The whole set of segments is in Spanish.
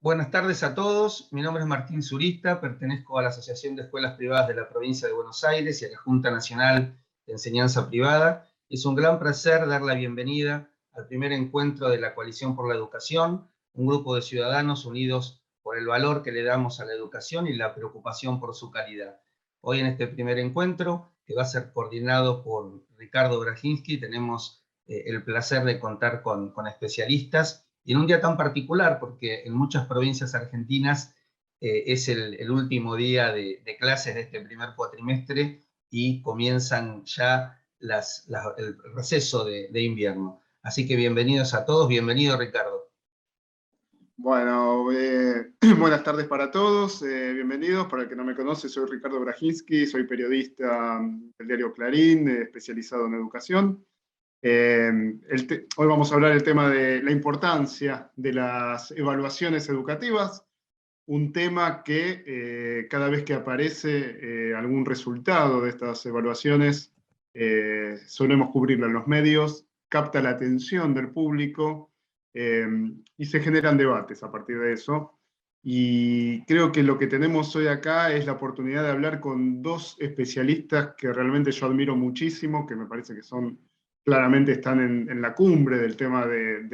Buenas tardes a todos, mi nombre es Martín Zurista, pertenezco a la Asociación de Escuelas Privadas de la Provincia de Buenos Aires y a la Junta Nacional de Enseñanza Privada. Es un gran placer dar la bienvenida al primer encuentro de la Coalición por la Educación, un grupo de ciudadanos unidos por el valor que le damos a la educación y la preocupación por su calidad. Hoy en este primer encuentro, que va a ser coordinado por Ricardo Brajinski, tenemos el placer de contar con especialistas, y en un día tan particular, porque en muchas provincias argentinas es el último día de clases de este primer cuatrimestre y comienzan ya el receso de invierno. Así que bienvenidos a todos, bienvenido Ricardo. Bueno, buenas tardes para todos, bienvenidos. Para el que no me conoce, soy Ricardo Brajinski, soy periodista del diario Clarín, especializado en educación. Hoy vamos a hablar del tema de la importancia de las evaluaciones educativas, un tema que cada vez que aparece algún resultado de estas evaluaciones, solemos cubrirlo en los medios, capta la atención del público y se generan debates a partir de eso. Y creo que lo que tenemos hoy acá es la oportunidad de hablar con dos especialistas que realmente yo admiro muchísimo, que me parece que claramente están en la cumbre del tema del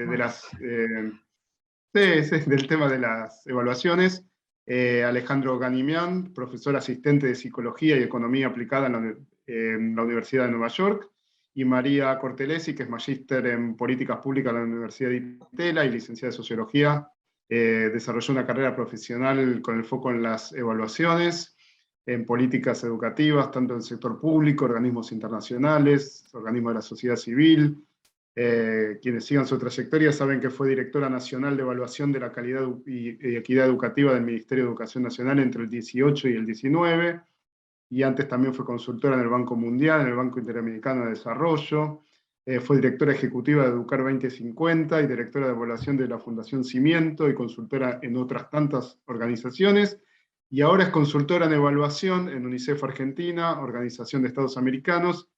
tema de las evaluaciones. Alejandro Ganimian, profesor asistente de Psicología y Economía Aplicada en la Universidad de Nueva York, y María Cortelesi, que es magíster en Políticas Públicas de la Universidad de Itela y licenciada en Sociología. Desarrolló una carrera profesional con el foco en las evaluaciones, en políticas educativas, tanto en el sector público, organismos internacionales, organismos de la sociedad civil. Quienes sigan su trayectoria saben que fue directora nacional de evaluación de la calidad y equidad educativa del Ministerio de Educación Nacional entre el 18 y el 19, y antes también fue consultora en el Banco Mundial, en el Banco Interamericano de Desarrollo. Fue directora ejecutiva de Educar 2050 y directora de evaluación de la Fundación Cimiento y consultora en otras tantas organizaciones. Y ahora es consultora en evaluación en UNICEF Argentina, Organización de Estados Americanos,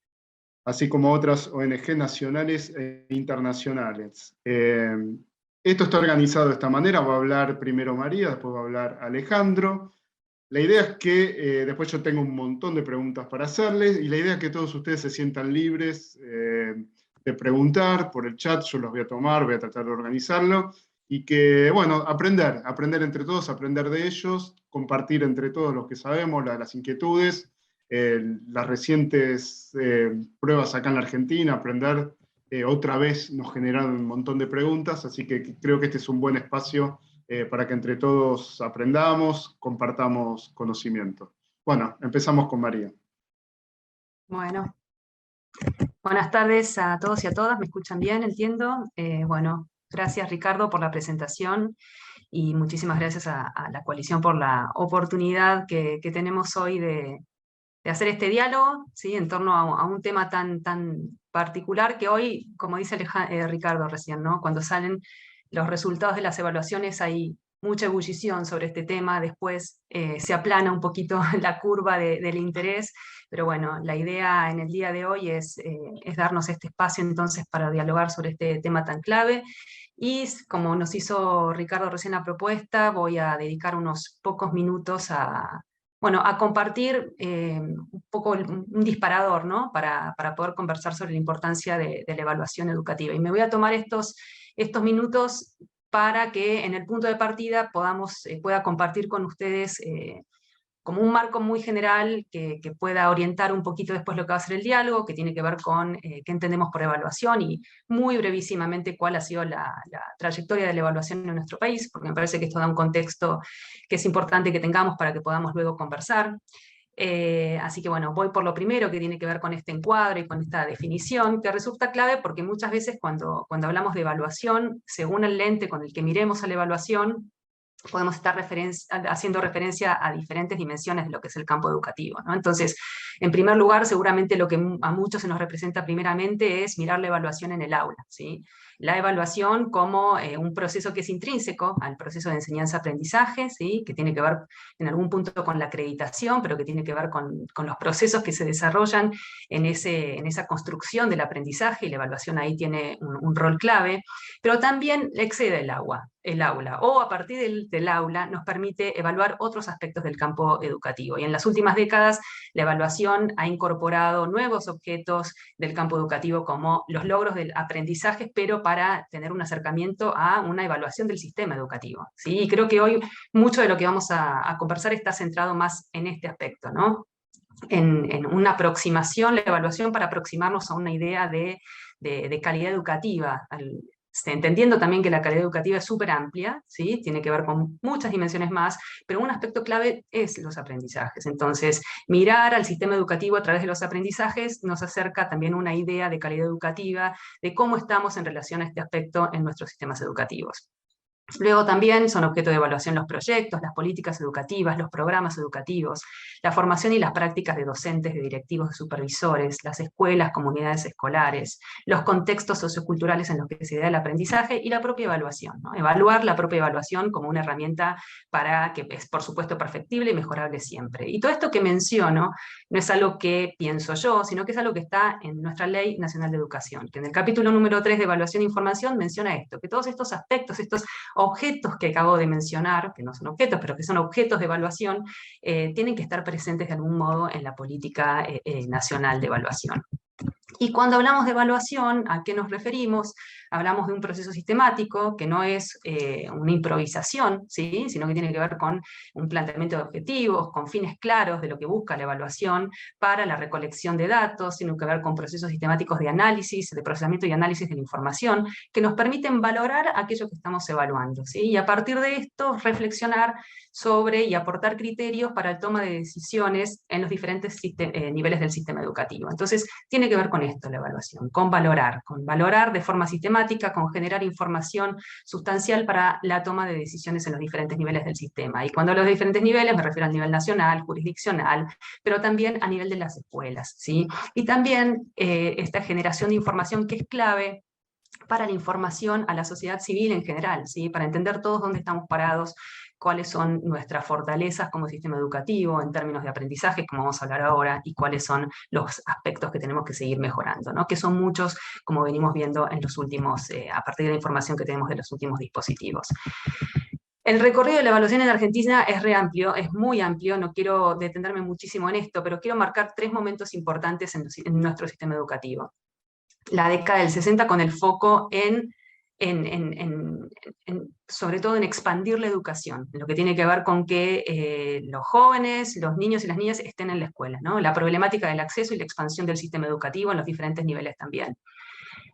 así como otras ONG nacionales e internacionales. Esto está organizado de esta manera: va a hablar primero María, después va a hablar Alejandro. La idea es que después yo tengo un montón de preguntas para hacerles, y la idea es que todos ustedes se sientan libres de preguntar por el chat. Yo los voy a tomar, voy a tratar de organizarlo, y que, bueno, aprender entre todos, aprender de ellos, compartir entre todos lo que sabemos, las inquietudes, las recientes pruebas acá en la Argentina, aprender. Otra vez nos generaron un montón de preguntas, así que creo que este es un buen espacio para que entre todos aprendamos, compartamos conocimiento. Bueno, empezamos con María. Bueno, buenas tardes a todos y a todas, ¿me escuchan bien? Entiendo. Bueno, gracias Ricardo por la presentación y muchísimas gracias a la coalición por la oportunidad que tenemos hoy de hacer este diálogo, ¿sí? En torno a un tema tan particular que hoy, como dice Ricardo recién, ¿no? Cuando salen los resultados de las evaluaciones hay mucha ebullición sobre este tema, después se aplana un poquito la curva del interés, pero bueno, la idea en el día de hoy es darnos este espacio entonces para dialogar sobre este tema tan clave. Y como nos hizo Ricardo recién la propuesta, voy a dedicar unos pocos minutos a compartir un poco un disparador, ¿no? Para poder conversar sobre la importancia de la evaluación educativa. Y me voy a tomar estos minutos para que en el punto de partida pueda compartir con ustedes como un marco muy general que pueda orientar un poquito después lo que va a ser el diálogo, que tiene que ver con qué entendemos por evaluación y muy brevísimamente cuál ha sido la trayectoria de la evaluación en nuestro país, porque me parece que esto da un contexto que es importante que tengamos para que podamos luego conversar. Así que bueno, voy por lo primero, que tiene que ver con este encuadre y con esta definición, que resulta clave porque muchas veces cuando hablamos de evaluación, según el lente con el que miremos a la evaluación, podemos estar haciendo referencia a diferentes dimensiones de lo que es el campo educativo, ¿no? Entonces, En primer lugar, seguramente lo que a muchos se nos representa primeramente es mirar la evaluación en el aula, ¿sí? La evaluación como un proceso que es intrínseco al proceso de enseñanza-aprendizaje, ¿sí? Que tiene que ver en algún punto con la acreditación, pero que tiene que ver con los procesos que se desarrollan en esa construcción del aprendizaje, y la evaluación ahí tiene un rol clave, pero también excede el aula, o a partir del aula nos permite evaluar otros aspectos del campo educativo. Y en las últimas décadas la evaluación ha incorporado nuevos objetos del campo educativo como los logros del aprendizaje, pero para tener un acercamiento a una evaluación del sistema educativo, ¿sí? Y creo que hoy mucho de lo que vamos a conversar está centrado más en este aspecto, ¿no? En una aproximación, la evaluación para aproximarnos a una idea de calidad educativa, entendiendo también que la calidad educativa es súper amplia, ¿sí? Tiene que ver con muchas dimensiones más, pero un aspecto clave es los aprendizajes. Entonces, mirar al sistema educativo a través de los aprendizajes nos acerca también una idea de calidad educativa, de cómo estamos en relación a este aspecto en nuestros sistemas educativos. Luego también son objeto de evaluación los proyectos, las políticas educativas, los programas educativos, la formación y las prácticas de docentes, de directivos, de supervisores, las escuelas, comunidades escolares, los contextos socioculturales en los que se da el aprendizaje y la propia evaluación, ¿no? Evaluar la propia evaluación como una herramienta para que es, por supuesto, perfectible y mejorable siempre. Y todo esto que menciono no es algo que pienso yo, sino que es algo que está en nuestra Ley Nacional de Educación, que en el capítulo número 3 de Evaluación e Información menciona esto, que todos estos aspectos, estos objetos que acabo de mencionar, que no son objetos, pero que son objetos de evaluación, tienen que estar presentes de algún modo en la política nacional de evaluación. Y cuando hablamos de evaluación, ¿a qué nos referimos? Hablamos de un proceso sistemático que no es una improvisación, ¿sí? Sino que tiene que ver con un planteamiento de objetivos, con fines claros de lo que busca la evaluación para la recolección de datos, tiene que ver con procesos sistemáticos de análisis, de procesamiento y análisis de la información, que nos permiten valorar aquello que estamos evaluando, ¿sí? Y a partir de esto reflexionar sobre y aportar criterios para la toma de decisiones en los diferentes niveles del sistema educativo. Entonces, tiene que ver con esto la evaluación, con valorar de forma sistemática, con generar información sustancial para la toma de decisiones en los diferentes niveles del sistema. Y cuando hablo de diferentes niveles me refiero al nivel nacional, jurisdiccional, pero también a nivel de las escuelas, ¿sí? Y también esta generación de información que es clave para la información a la sociedad civil en general, ¿sí? Para entender todos dónde estamos parados, cuáles son nuestras fortalezas como sistema educativo en términos de aprendizaje, como vamos a hablar ahora, y cuáles son los aspectos que tenemos que seguir mejorando, ¿no? Que son muchos, como venimos viendo en los últimos, a partir de la información que tenemos de los últimos dispositivos. El recorrido de la evaluación en Argentina es re amplio, es muy amplio, no quiero detenerme muchísimo en esto, pero quiero marcar 3 momentos importantes en nuestro sistema educativo. La década del 60 con el foco sobre todo en expandir la educación, lo que tiene que ver con que los jóvenes, los niños y las niñas estén en la escuela, ¿no? La problemática del acceso y la expansión del sistema educativo en los diferentes niveles también.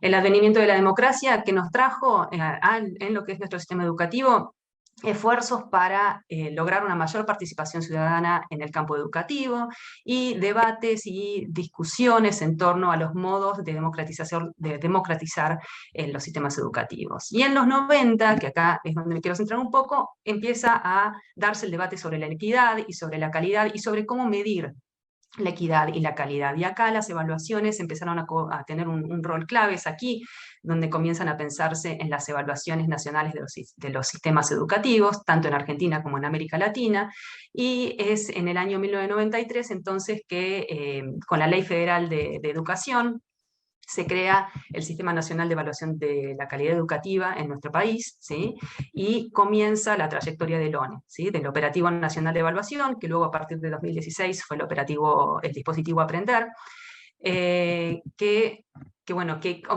El advenimiento de la democracia que nos trajo en lo que es nuestro sistema educativo, esfuerzos para lograr una mayor participación ciudadana en el campo educativo y debates y discusiones en torno a los modos de democratizar los sistemas educativos. Y en los 90, que acá es donde me quiero centrar un poco, empieza a darse el debate sobre la equidad y sobre la calidad y sobre cómo medir la equidad y la calidad. Y acá las evaluaciones empezaron a tener un rol clave, es aquí donde comienzan a pensarse en las evaluaciones nacionales de los sistemas educativos, tanto en Argentina como en América Latina, y es en el año 1993 entonces que con la Ley Federal de Educación, se crea el Sistema Nacional de Evaluación de la Calidad Educativa en nuestro país, ¿sí? Y comienza la trayectoria del ONE, ¿sí? Del Operativo Nacional de Evaluación, que luego a partir de 2016 fue el dispositivo Aprender, que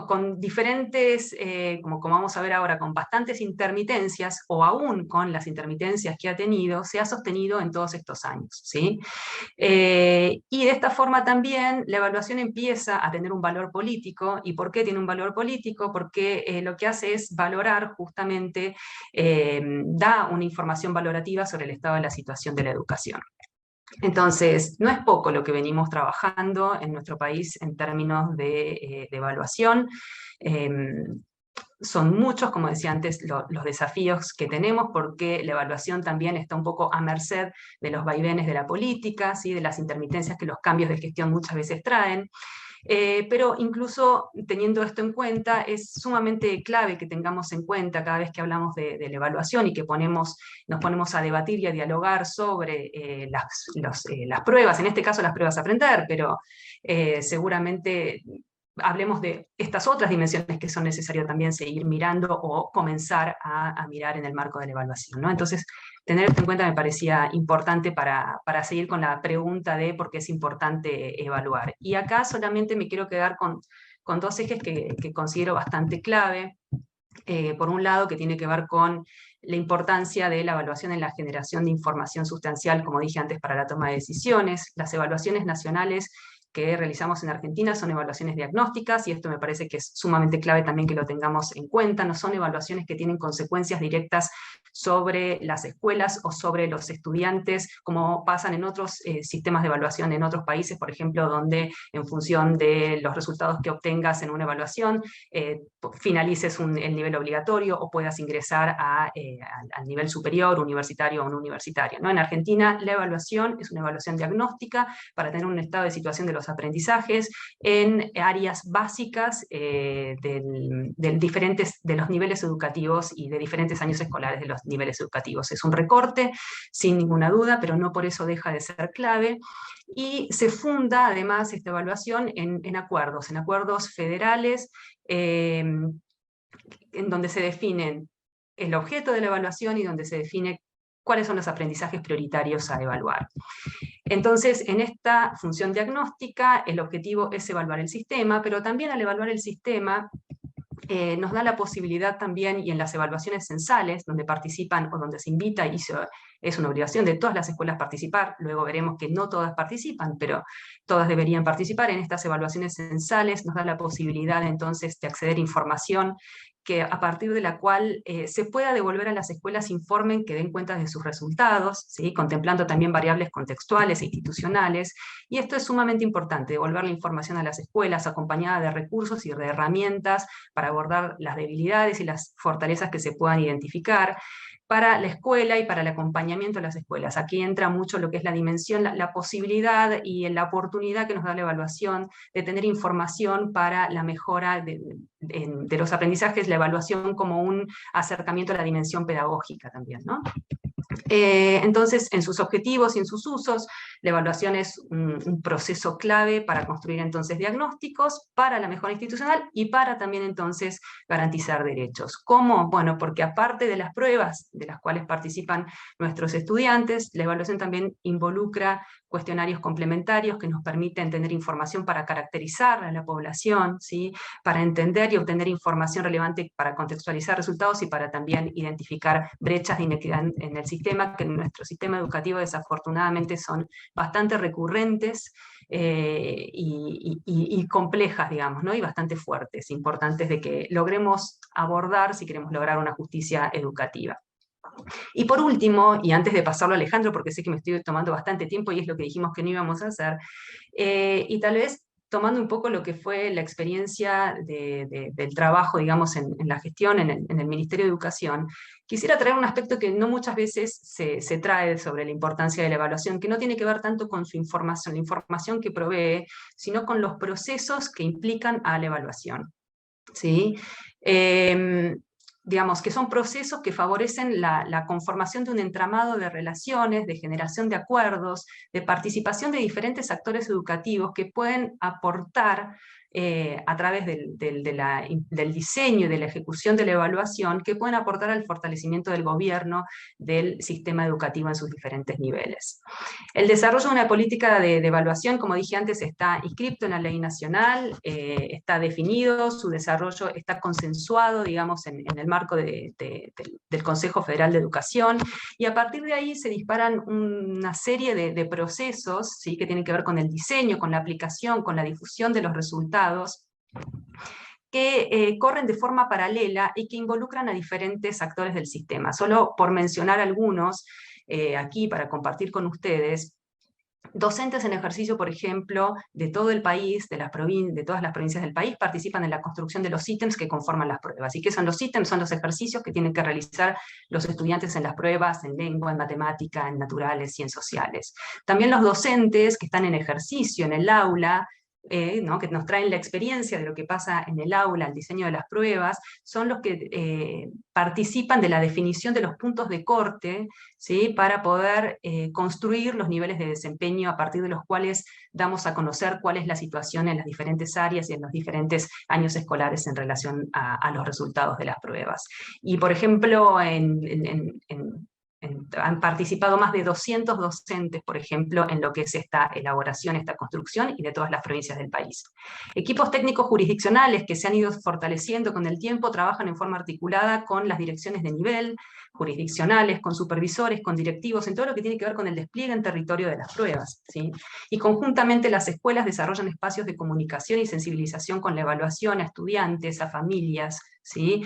con diferentes, como vamos a ver ahora, con bastantes intermitencias, o aún con las intermitencias que ha tenido, se ha sostenido en todos estos años, ¿sí? Y de esta forma también la evaluación empieza a tener un valor político. ¿Y por qué tiene un valor político? Porque lo que hace es valorar justamente, da una información valorativa sobre el estado de la situación de la educación. Entonces, no es poco lo que venimos trabajando en nuestro país en términos de evaluación. son muchos, como decía antes, los desafíos que tenemos, porque la evaluación también está un poco a merced de los vaivenes de la política, ¿sí? De las intermitencias que los cambios de gestión muchas veces traen. Pero incluso teniendo esto en cuenta, es sumamente clave que tengamos en cuenta cada vez que hablamos de la evaluación y que nos ponemos a debatir y a dialogar sobre las pruebas, en este caso las pruebas a aprender, pero seguramente hablemos de estas otras dimensiones que son necesarias también seguir mirando o comenzar a mirar en el marco de la evaluación, ¿no? Entonces, tener esto en cuenta me parecía importante para seguir con la pregunta de por qué es importante evaluar. Y acá solamente me quiero quedar con dos ejes que considero bastante clave. Por un lado, que tiene que ver con la importancia de la evaluación en la generación de información sustancial, como dije antes, para la toma de decisiones. Las evaluaciones nacionales que realizamos en Argentina son evaluaciones diagnósticas, y esto me parece que es sumamente clave también que lo tengamos en cuenta. No son evaluaciones que tienen consecuencias directas sobre las escuelas o sobre los estudiantes, como pasan en otros sistemas de evaluación en otros países, por ejemplo, donde en función de los resultados que obtengas en una evaluación, finalices el nivel obligatorio o puedas ingresar al nivel superior, universitario o no universitario, ¿no? En Argentina la evaluación es una evaluación diagnóstica para tener un estado de situación de los aprendizajes en áreas básicas de los niveles educativos y de diferentes años escolares de los niveles educativos. Es un recorte, sin ninguna duda, pero no por eso deja de ser clave. Y se funda además esta evaluación en acuerdos federales, en donde se definen el objeto de la evaluación y donde se define cuáles son los aprendizajes prioritarios a evaluar. Entonces, en esta función diagnóstica, el objetivo es evaluar el sistema, pero también al evaluar el sistema, nos da la posibilidad también, y en las evaluaciones censales, donde participan o donde se invita, y es una obligación de todas las escuelas participar, luego veremos que no todas participan, pero todas deberían participar en estas evaluaciones censales, nos da la posibilidad entonces de acceder a información que a partir de la cual se pueda devolver a las escuelas informen que den cuenta de sus resultados, ¿sí? Contemplando también variables contextuales e institucionales, y esto es sumamente importante, devolver la información a las escuelas acompañada de recursos y de herramientas para abordar las debilidades y las fortalezas que se puedan identificar para la escuela y para el acompañamiento de las escuelas. Aquí entra mucho lo que es la dimensión, la posibilidad y la oportunidad que nos da la evaluación de tener información para la mejora de los aprendizajes, la evaluación como un acercamiento a la dimensión pedagógica también, ¿no? Entonces, en sus objetivos y en sus usos, la evaluación es un proceso clave para construir entonces diagnósticos para la mejora institucional y para también entonces garantizar derechos. ¿Cómo? Bueno, porque aparte de las pruebas de las cuales participan nuestros estudiantes, la evaluación también involucra cuestionarios complementarios que nos permiten tener información para caracterizar a la población, ¿sí? Para entender y obtener información relevante para contextualizar resultados y para también identificar brechas de inequidad en el sistema, que en nuestro sistema educativo desafortunadamente son bastante recurrentes y complejas, digamos, ¿no? Y bastante fuertes, importantes de que logremos abordar si queremos lograr una justicia educativa. Y por último, y antes de pasarlo a Alejandro, porque sé que me estoy tomando bastante tiempo y es lo que dijimos que no íbamos a hacer, y tal vez tomando un poco lo que fue la experiencia del trabajo, digamos, en la gestión en el Ministerio de Educación, quisiera traer un aspecto que no muchas veces se trae sobre la importancia de la evaluación, que no tiene que ver tanto con su información, la información que provee, sino con los procesos que implican a la evaluación, ¿sí? Digamos, que son procesos que favorecen la conformación de un entramado de relaciones, de generación de acuerdos, de participación de diferentes actores educativos que pueden aportar a través del diseño y de la ejecución de la evaluación, que pueden aportar al fortalecimiento del gobierno del sistema educativo en sus diferentes niveles. El desarrollo de una política de evaluación, como dije antes, está inscripto en la ley nacional, está definido, su desarrollo está consensuado, digamos, en el marco del Consejo Federal de Educación, y a partir de ahí se disparan una serie de procesos, ¿sí? Que tienen que ver con el diseño, con la aplicación, con la difusión de los resultados, que corren de forma paralela y que involucran a diferentes actores del sistema. Solo por mencionar algunos aquí para compartir con ustedes, Docentes en ejercicio, por ejemplo, de todo el país, de todas las provincias del país, participan en la construcción de los ítems que conforman las pruebas. ¿Y qué son los ítems? Son los ejercicios que tienen que realizar los estudiantes en las pruebas, en lengua, en matemática, en naturales y en sociales. También los docentes que están en ejercicio en el aula, ¿no? que nos traen la experiencia de lo que pasa en el aula, el diseño de las pruebas, son los que participan de la definición de los puntos de corte, ¿sí? Para poder construir los niveles de desempeño a partir de los cuales damos a conocer cuál es la situación en las diferentes áreas y en los diferentes años escolares en relación a los resultados de las pruebas. Y por ejemplo, han participado más de 200 docentes, por ejemplo, en lo que es esta elaboración, esta construcción, y de todas las provincias del país. Equipos técnicos jurisdiccionales que se han ido fortaleciendo con el tiempo trabajan en forma articulada con las direcciones de nivel, jurisdiccionales, con supervisores, con directivos, en todo lo que tiene que ver con el despliegue en territorio de las pruebas, ¿sí? Y conjuntamente las escuelas desarrollan espacios de comunicación y sensibilización con la evaluación a estudiantes, a familias, ¿sí?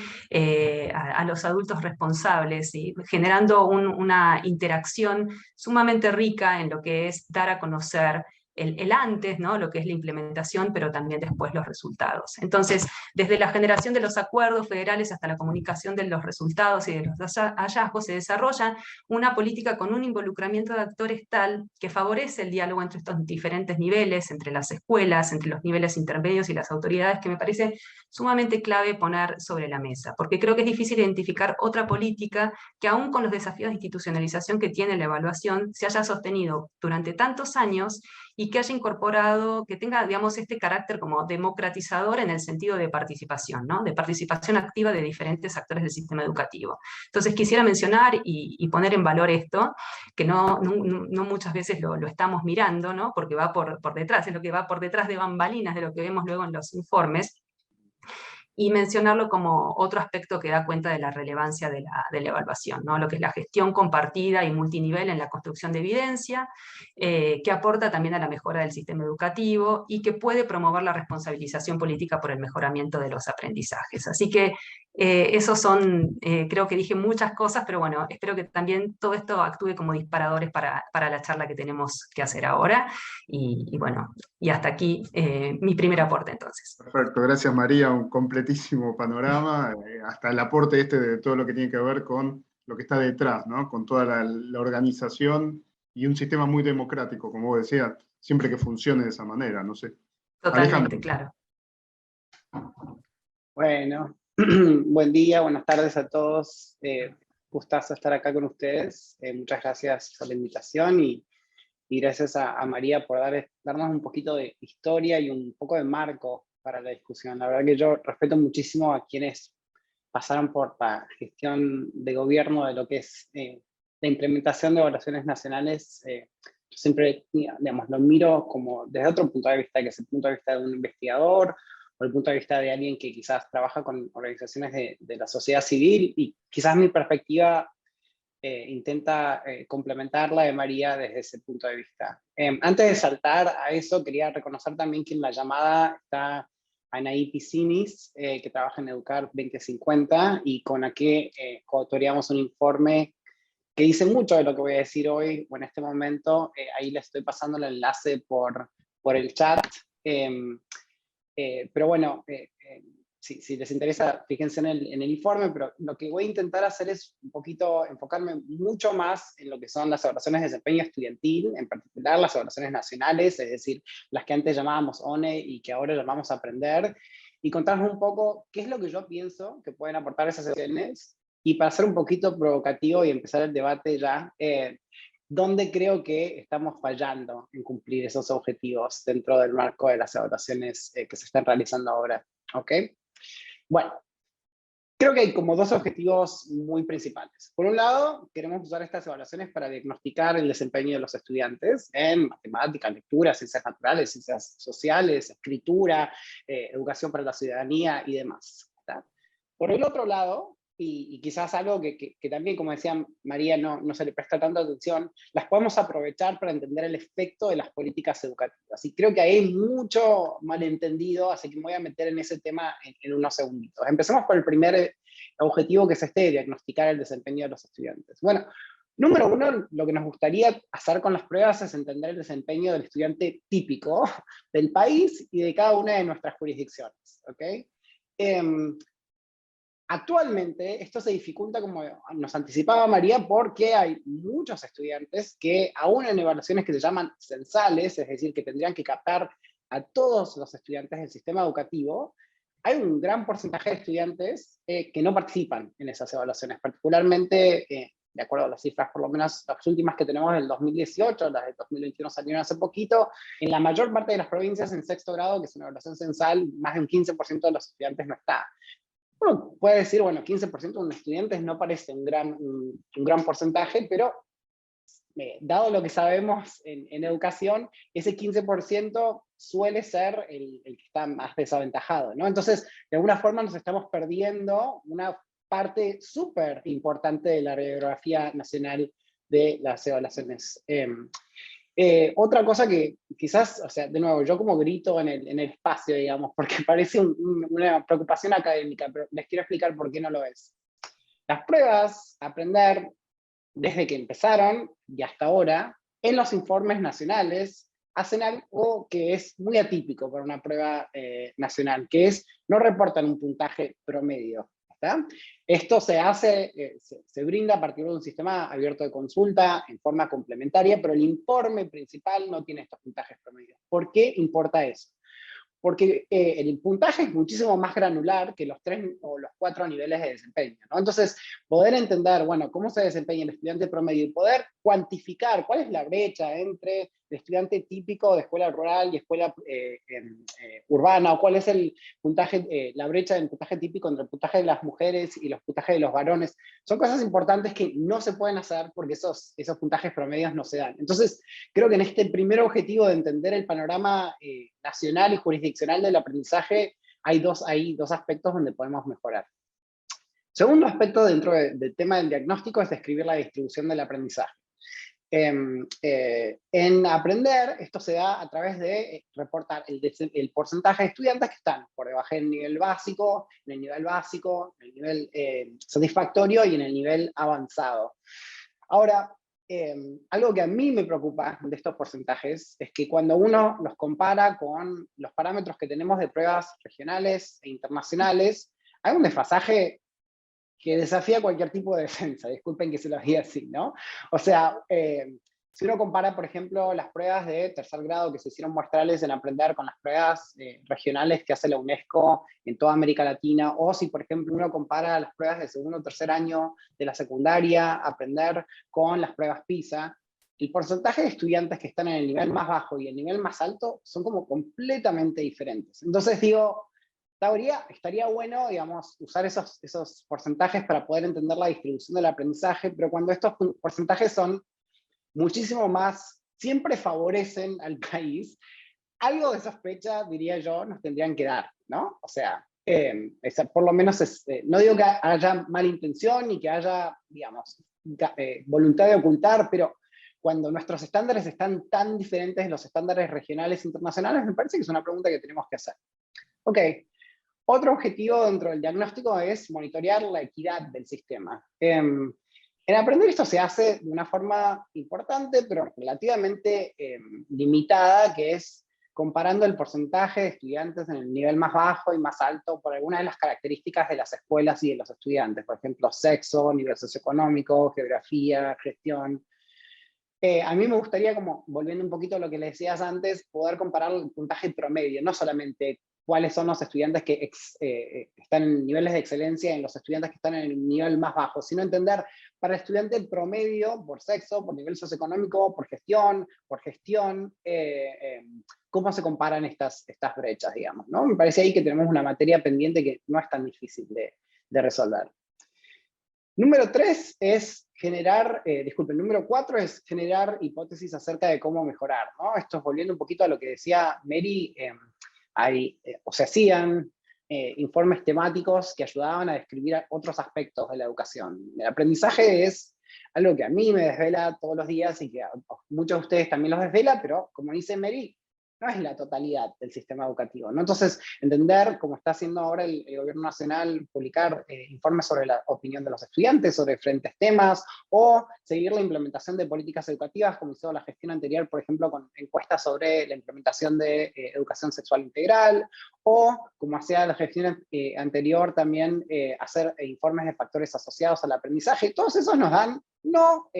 A los adultos responsables, ¿sí? Generando una interacción sumamente rica en lo que es dar a conocer el antes, ¿no? Lo que es la implementación, pero también después los resultados. Entonces, desde la generación de los acuerdos federales hasta la comunicación de los resultados y de los hallazgos, se desarrolla una política con un involucramiento de actores tal que favorece el diálogo entre estos diferentes niveles, entre las escuelas, entre los niveles intermedios y las autoridades, que me parece sumamente clave poner sobre la mesa, porque creo que es difícil identificar otra política que, aún con los desafíos de institucionalización que tiene la evaluación, se haya sostenido durante tantos años y que haya incorporado, que tenga, digamos, este carácter como democratizador en el sentido de participación, ¿no? De participación activa de diferentes actores del sistema educativo. Entonces quisiera mencionar y poner en valor esto, que no muchas veces lo estamos mirando, ¿no? Porque va por detrás, es lo que va por detrás de bambalinas de lo que vemos luego en los informes, y mencionarlo como otro aspecto que da cuenta de la relevancia de la evaluación, ¿no? Lo que es la gestión compartida y multinivel en la construcción de evidencia, que aporta también a la mejora del sistema educativo y que puede promover la responsabilización política por el mejoramiento de los aprendizajes. Así que esos son, creo que dije muchas cosas, pero bueno, espero que también todo esto actúe como disparadores para la charla que tenemos que hacer ahora. Y bueno, y hasta aquí mi primer aporte entonces. Perfecto, gracias María, un completísimo panorama, hasta el aporte de todo lo que tiene que ver con lo que está detrás, ¿no? Con toda la organización y un sistema muy democrático, como vos decías, siempre que funcione de esa manera, no sé. Totalmente, Alejandro. claro. Bueno, buen día, buenas tardes a todos. Gustazo estar acá con ustedes. Muchas gracias por la invitación y gracias a María por darnos un poquito de historia y un poco de marco para la discusión. La verdad que yo respeto muchísimo a quienes pasaron por la gestión de gobierno de lo que es la implementación de evaluaciones nacionales. Yo siempre, digamos, lo miro como desde otro punto de vista, que es el punto de vista de un investigador, o el punto de vista de alguien que quizás trabaja con organizaciones de la sociedad civil, y quizás mi perspectiva intenta complementar la de María desde ese punto de vista. Antes de saltar a eso, quería reconocer también que en la llamada está Anaí Piscinis, que trabaja en Educar 2050, y con la que coautoríamos un informe que dice mucho de lo que voy a decir hoy o en este momento. Ahí le estoy pasando el enlace por el chat. Pero bueno, si les interesa, fíjense en el informe, pero lo que voy a intentar hacer es un poquito enfocarme mucho más en lo que son las evaluaciones de desempeño estudiantil, en particular las evaluaciones nacionales, es decir, las que antes llamábamos ONE y que ahora llamamos Aprender, y contarles un poco qué es lo que yo pienso que pueden aportar esas sesiones, y para ser un poquito provocativo y empezar el debate ya, ¿dónde creo que estamos fallando en cumplir esos objetivos dentro del marco de las evaluaciones que se están realizando ahora? ¿Ok? Bueno, creo que hay como dos objetivos muy principales. Por un lado, queremos usar estas evaluaciones para diagnosticar el desempeño de los estudiantes en matemáticas, lectura, ciencias naturales, ciencias sociales, escritura, educación para la ciudadanía y demás, ¿verdad? Por el otro lado, y quizás algo que también, como decía María, no se le presta tanta atención, las podemos aprovechar para entender el efecto de las políticas educativas. Y creo que ahí hay mucho malentendido, así que me voy a meter en ese tema en unos segunditos. Empecemos por el primer objetivo, que es diagnosticar el desempeño de los estudiantes. Bueno, Número uno, lo que nos gustaría hacer con las pruebas es entender el desempeño del estudiante típico del país y de cada una de nuestras jurisdicciones. ¿Okay? Actualmente esto se dificulta, como nos anticipaba María, porque hay muchos estudiantes que, aún en evaluaciones que se llaman censales, es decir, que tendrían que captar a todos los estudiantes del sistema educativo, hay un gran porcentaje de estudiantes que no participan en esas evaluaciones, particularmente, de acuerdo a las cifras, por lo menos las últimas que tenemos del 2018, las del 2021 salieron hace poquito, en la mayor parte de las provincias en sexto grado, que es una evaluación censal, más de un 15% de los estudiantes no está. Uno puede decir, bueno, 15% de un estudiantes no parece un gran porcentaje, pero dado lo que sabemos en educación, ese 15% suele ser el que está más desaventajado, ¿no? Entonces, de alguna forma nos estamos perdiendo una parte súper importante de la radiografía nacional de las evaluaciones. Otra cosa que quizás, o sea, de nuevo, yo como grito en el espacio, digamos, porque parece una preocupación académica, pero les quiero explicar por qué no lo es. Las pruebas, aprender, desde que empezaron y hasta ahora, en los informes nacionales, hacen algo que es muy atípico para una prueba nacional, que es no reportan un puntaje promedio. ¿Está? Esto se hace, se brinda a partir de un sistema abierto de consulta en forma complementaria, pero el informe principal no tiene estos puntajes promedios. ¿Por qué importa eso? Porque el puntaje es muchísimo más granular que los 3 o los 4 niveles de desempeño, ¿no? Entonces, poder entender, bueno, cómo se desempeña el estudiante promedio y poder cuantificar cuál es la brecha entre el estudiante típico de escuela rural y escuela urbana, o cuál es el puntaje, la brecha del puntaje típico entre el puntaje de las mujeres y los puntajes de los varones, son cosas importantes que no se pueden hacer porque esos puntajes promedios no se dan. Entonces, creo que en este primer objetivo de entender el panorama nacional y jurisdiccional del aprendizaje, hay dos aspectos donde podemos mejorar. Segundo aspecto dentro del tema del diagnóstico es describir la distribución del aprendizaje. En aprender, esto se da a través de reportar el porcentaje de estudiantes que están por debajo del nivel básico, en el nivel satisfactorio y en el nivel avanzado. Ahora, algo que a mí me preocupa de estos porcentajes es que cuando uno los compara con los parámetros que tenemos de pruebas regionales e internacionales, hay un desfasaje que desafía cualquier tipo de defensa, disculpen que se lo diga así, ¿no? O sea, si uno compara, por ejemplo, las pruebas de tercer grado que se hicieron muestrales en aprender con las pruebas regionales que hace la UNESCO en toda América Latina, o si, por ejemplo, uno compara las pruebas de segundo o tercer año de la secundaria, aprender con las pruebas PISA, el porcentaje de estudiantes que están en el nivel más bajo y el nivel más alto son como completamente diferentes. Entonces digo, estaría bueno, digamos, usar esos porcentajes para poder entender la distribución del aprendizaje, pero cuando estos porcentajes son muchísimo más, siempre favorecen al país, algo de sospecha, diría yo, nos tendrían que dar, ¿no? O sea, por lo menos, no digo que haya mala intención ni que haya, digamos, voluntad de ocultar, pero cuando nuestros estándares están tan diferentes de los estándares regionales e internacionales, me parece que es una pregunta que tenemos que hacer. Ok. Otro objetivo dentro del diagnóstico es monitorear la equidad del sistema. En aprender esto se hace de una forma importante, pero relativamente limitada, que es comparando el porcentaje de estudiantes en el nivel más bajo y más alto por algunas de las características de las escuelas y de los estudiantes, por ejemplo, sexo, nivel socioeconómico, geografía, gestión. A mí me gustaría, como volviendo un poquito a lo que les decías antes, poder comparar el puntaje promedio, no solamente cuáles son los estudiantes que están en niveles de excelencia y los estudiantes que están en el nivel más bajo, sino entender para el estudiante promedio, por sexo, por nivel socioeconómico, por gestión, cómo se comparan estas brechas, digamos, ¿no? Me parece ahí que tenemos una materia pendiente que no es tan difícil de resolver. Número 3 es número 4 es generar hipótesis acerca de cómo mejorar, ¿no? Esto es volviendo un poquito a lo que decía Mary, se hacían informes temáticos que ayudaban a describir otros aspectos de la educación. El aprendizaje es algo que a mí me desvela todos los días y que a muchos de ustedes también los desvela, pero como dice Mary, no es la totalidad del sistema educativo, ¿no? Entonces, entender, como está haciendo ahora el gobierno nacional, publicar informes sobre la opinión de los estudiantes, sobre diferentes temas, o seguir la implementación de políticas educativas, como hizo la gestión anterior, por ejemplo, con encuestas sobre la implementación de educación sexual integral, o como hacía la gestión anterior también, hacer informes de factores asociados al aprendizaje. Todos esos nos dan, no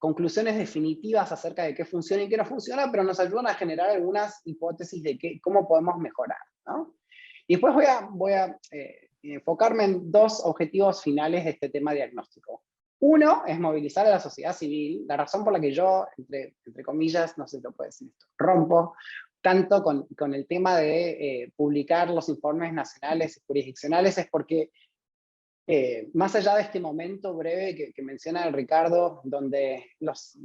conclusiones definitivas acerca de qué funciona y qué no funciona, pero nos ayudan a generar algunas hipótesis de cómo podemos mejorar, ¿no? Y después voy a enfocarme en dos objetivos finales de este tema diagnóstico. Uno es movilizar a la sociedad civil, la razón por la que yo, entre comillas, no sé si lo puedo decir esto, rompo tanto con el tema de publicar los informes nacionales y jurisdiccionales, es porque más allá de este momento breve que menciona Ricardo, donde los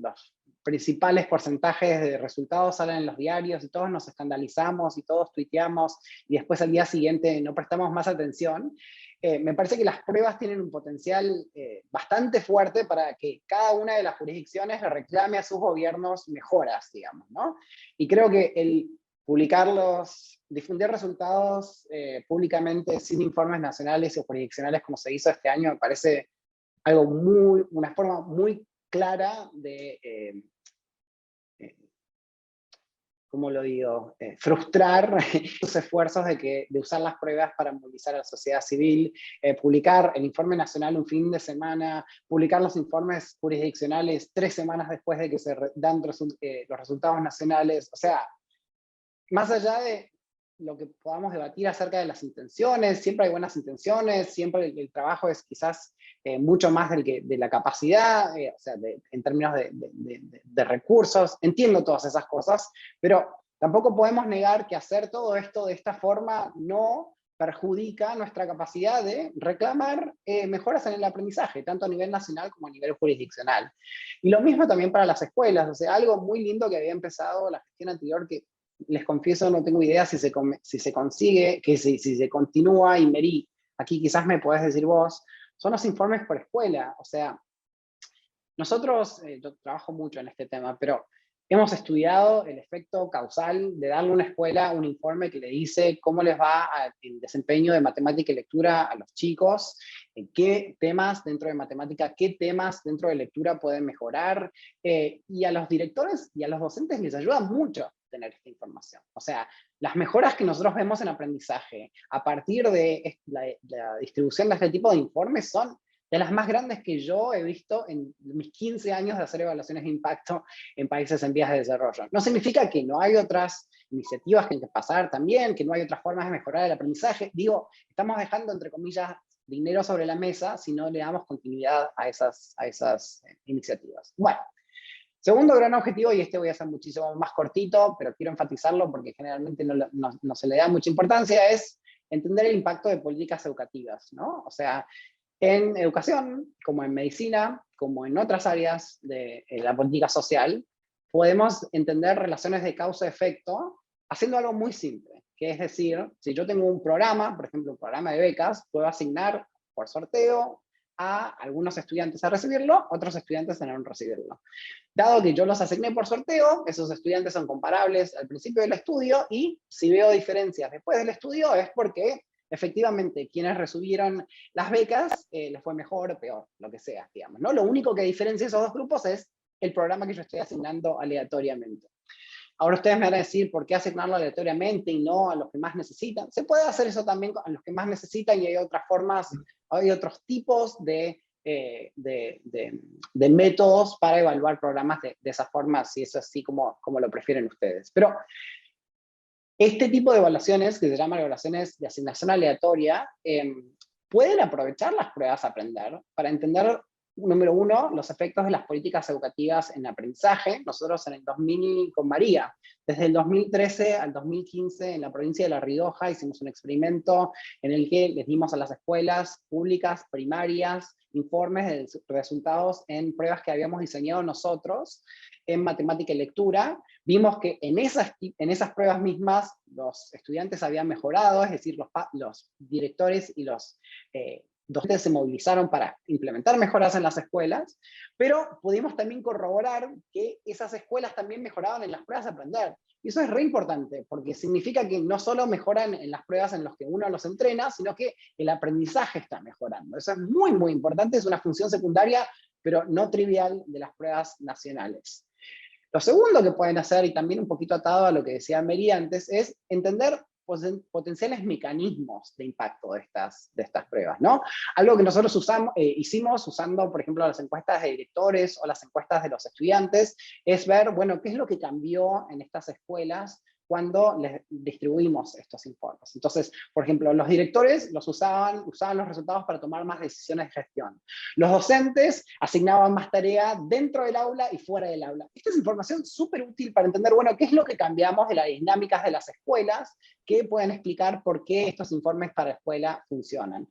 principales porcentajes de resultados salen en los diarios y todos nos escandalizamos y todos tuiteamos y después al día siguiente no prestamos más atención, me parece que las pruebas tienen un potencial bastante fuerte para que cada una de las jurisdicciones le reclame a sus gobiernos mejoras, digamos, ¿no? Y creo que el difundir resultados públicamente sin informes nacionales o jurisdiccionales como se hizo este año, me parece algo una forma muy clara de, ¿cómo lo digo?, frustrar los esfuerzos de usar las pruebas para movilizar a la sociedad civil, publicar el informe nacional un fin de semana, publicar los informes jurisdiccionales 3 semanas después de que se dan los resultados nacionales. O sea, más allá de lo que podamos debatir acerca de las intenciones, siempre hay buenas intenciones, siempre el trabajo es quizás mucho más de la capacidad, o sea, en términos de recursos, entiendo todas esas cosas, pero tampoco podemos negar que hacer todo esto de esta forma no perjudica nuestra capacidad de reclamar mejoras en el aprendizaje, tanto a nivel nacional como a nivel jurisdiccional. Y lo mismo también para las escuelas, o sea, algo muy lindo que había empezado la gestión anterior, que les confieso, no tengo idea si se consigue, si se continúa, y Mary, aquí quizás me podés decir vos, son los informes por escuela. O sea, nosotros, yo trabajo mucho en este tema, pero hemos estudiado el efecto causal de darle a una escuela un informe que le dice cómo les va el desempeño de matemática y lectura a los chicos, en qué temas dentro de matemática, qué temas dentro de lectura pueden mejorar, y a los directores y a los docentes les ayuda mucho tener esta información. O sea, las mejoras que nosotros vemos en aprendizaje a partir de la distribución de este tipo de informes son de las más grandes que yo he visto en mis 15 años de hacer evaluaciones de impacto en países en vías de desarrollo. No significa que no hay otras iniciativas que hay que pasar también, que no hay otras formas de mejorar el aprendizaje. Digo, estamos dejando, entre comillas, dinero sobre la mesa si no le damos continuidad a esas iniciativas. Bueno, segundo gran objetivo, y este voy a hacer muchísimo más cortito, pero quiero enfatizarlo porque generalmente no se le da mucha importancia, es entender el impacto de políticas educativas, ¿no? O sea, en educación, como en medicina, como en otras áreas de la política social, podemos entender relaciones de causa-efecto haciendo algo muy simple, que es decir, si yo tengo un programa, por ejemplo, un programa de becas, puedo asignar por sorteo a algunos estudiantes a recibirlo, otros estudiantes a no recibirlo. Dado que yo los asigné por sorteo, esos estudiantes son comparables al principio del estudio, y si veo diferencias después del estudio es porque efectivamente quienes recibieron las becas les fue mejor o peor, lo que sea, digamos, ¿no? Lo único que diferencia esos dos grupos es el programa que yo estoy asignando aleatoriamente. Ahora ustedes me van a decir, ¿por qué asignarlo aleatoriamente y no a los que más necesitan? Se puede hacer eso también a los que más necesitan, y hay otras formas, hay otros tipos de métodos para evaluar programas de esa forma, si es así como lo prefieren ustedes. Pero este tipo de evaluaciones, que se llaman evaluaciones de asignación aleatoria, pueden aprovechar las pruebas a aprender para entender, número uno, los efectos de las políticas educativas en aprendizaje. Nosotros en el 2000, con María, desde el 2013 al 2015, en la provincia de La Rioja, hicimos un experimento en el que les dimos a las escuelas públicas primarias informes de resultados en pruebas que habíamos diseñado nosotros en matemática y lectura. Vimos que en esas pruebas mismas los estudiantes habían mejorado, es decir, los directores y los docentes se movilizaron para implementar mejoras en las escuelas, pero pudimos también corroborar que esas escuelas también mejoraban en las pruebas de aprender. Y eso es re importante, porque significa que no solo mejoran en las pruebas en las que uno los entrena, sino que el aprendizaje está mejorando. Eso es muy, muy importante, es una función secundaria, pero no trivial, de las pruebas nacionales. Lo segundo que pueden hacer, y también un poquito atado a lo que decía Mary antes, es entender potenciales mecanismos de impacto de estas pruebas, ¿no? Algo que nosotros hicimos usando, por ejemplo, las encuestas de directores o las encuestas de los estudiantes, es ver, bueno, qué es lo que cambió en estas escuelas cuando les distribuimos estos informes. Entonces, por ejemplo, los directores usaban los resultados para tomar más decisiones de gestión. Los docentes asignaban más tarea dentro del aula y fuera del aula. Esta es información súper útil para entender, bueno, qué es lo que cambiamos de las dinámicas de las escuelas, que pueden explicar por qué estos informes para escuela funcionan.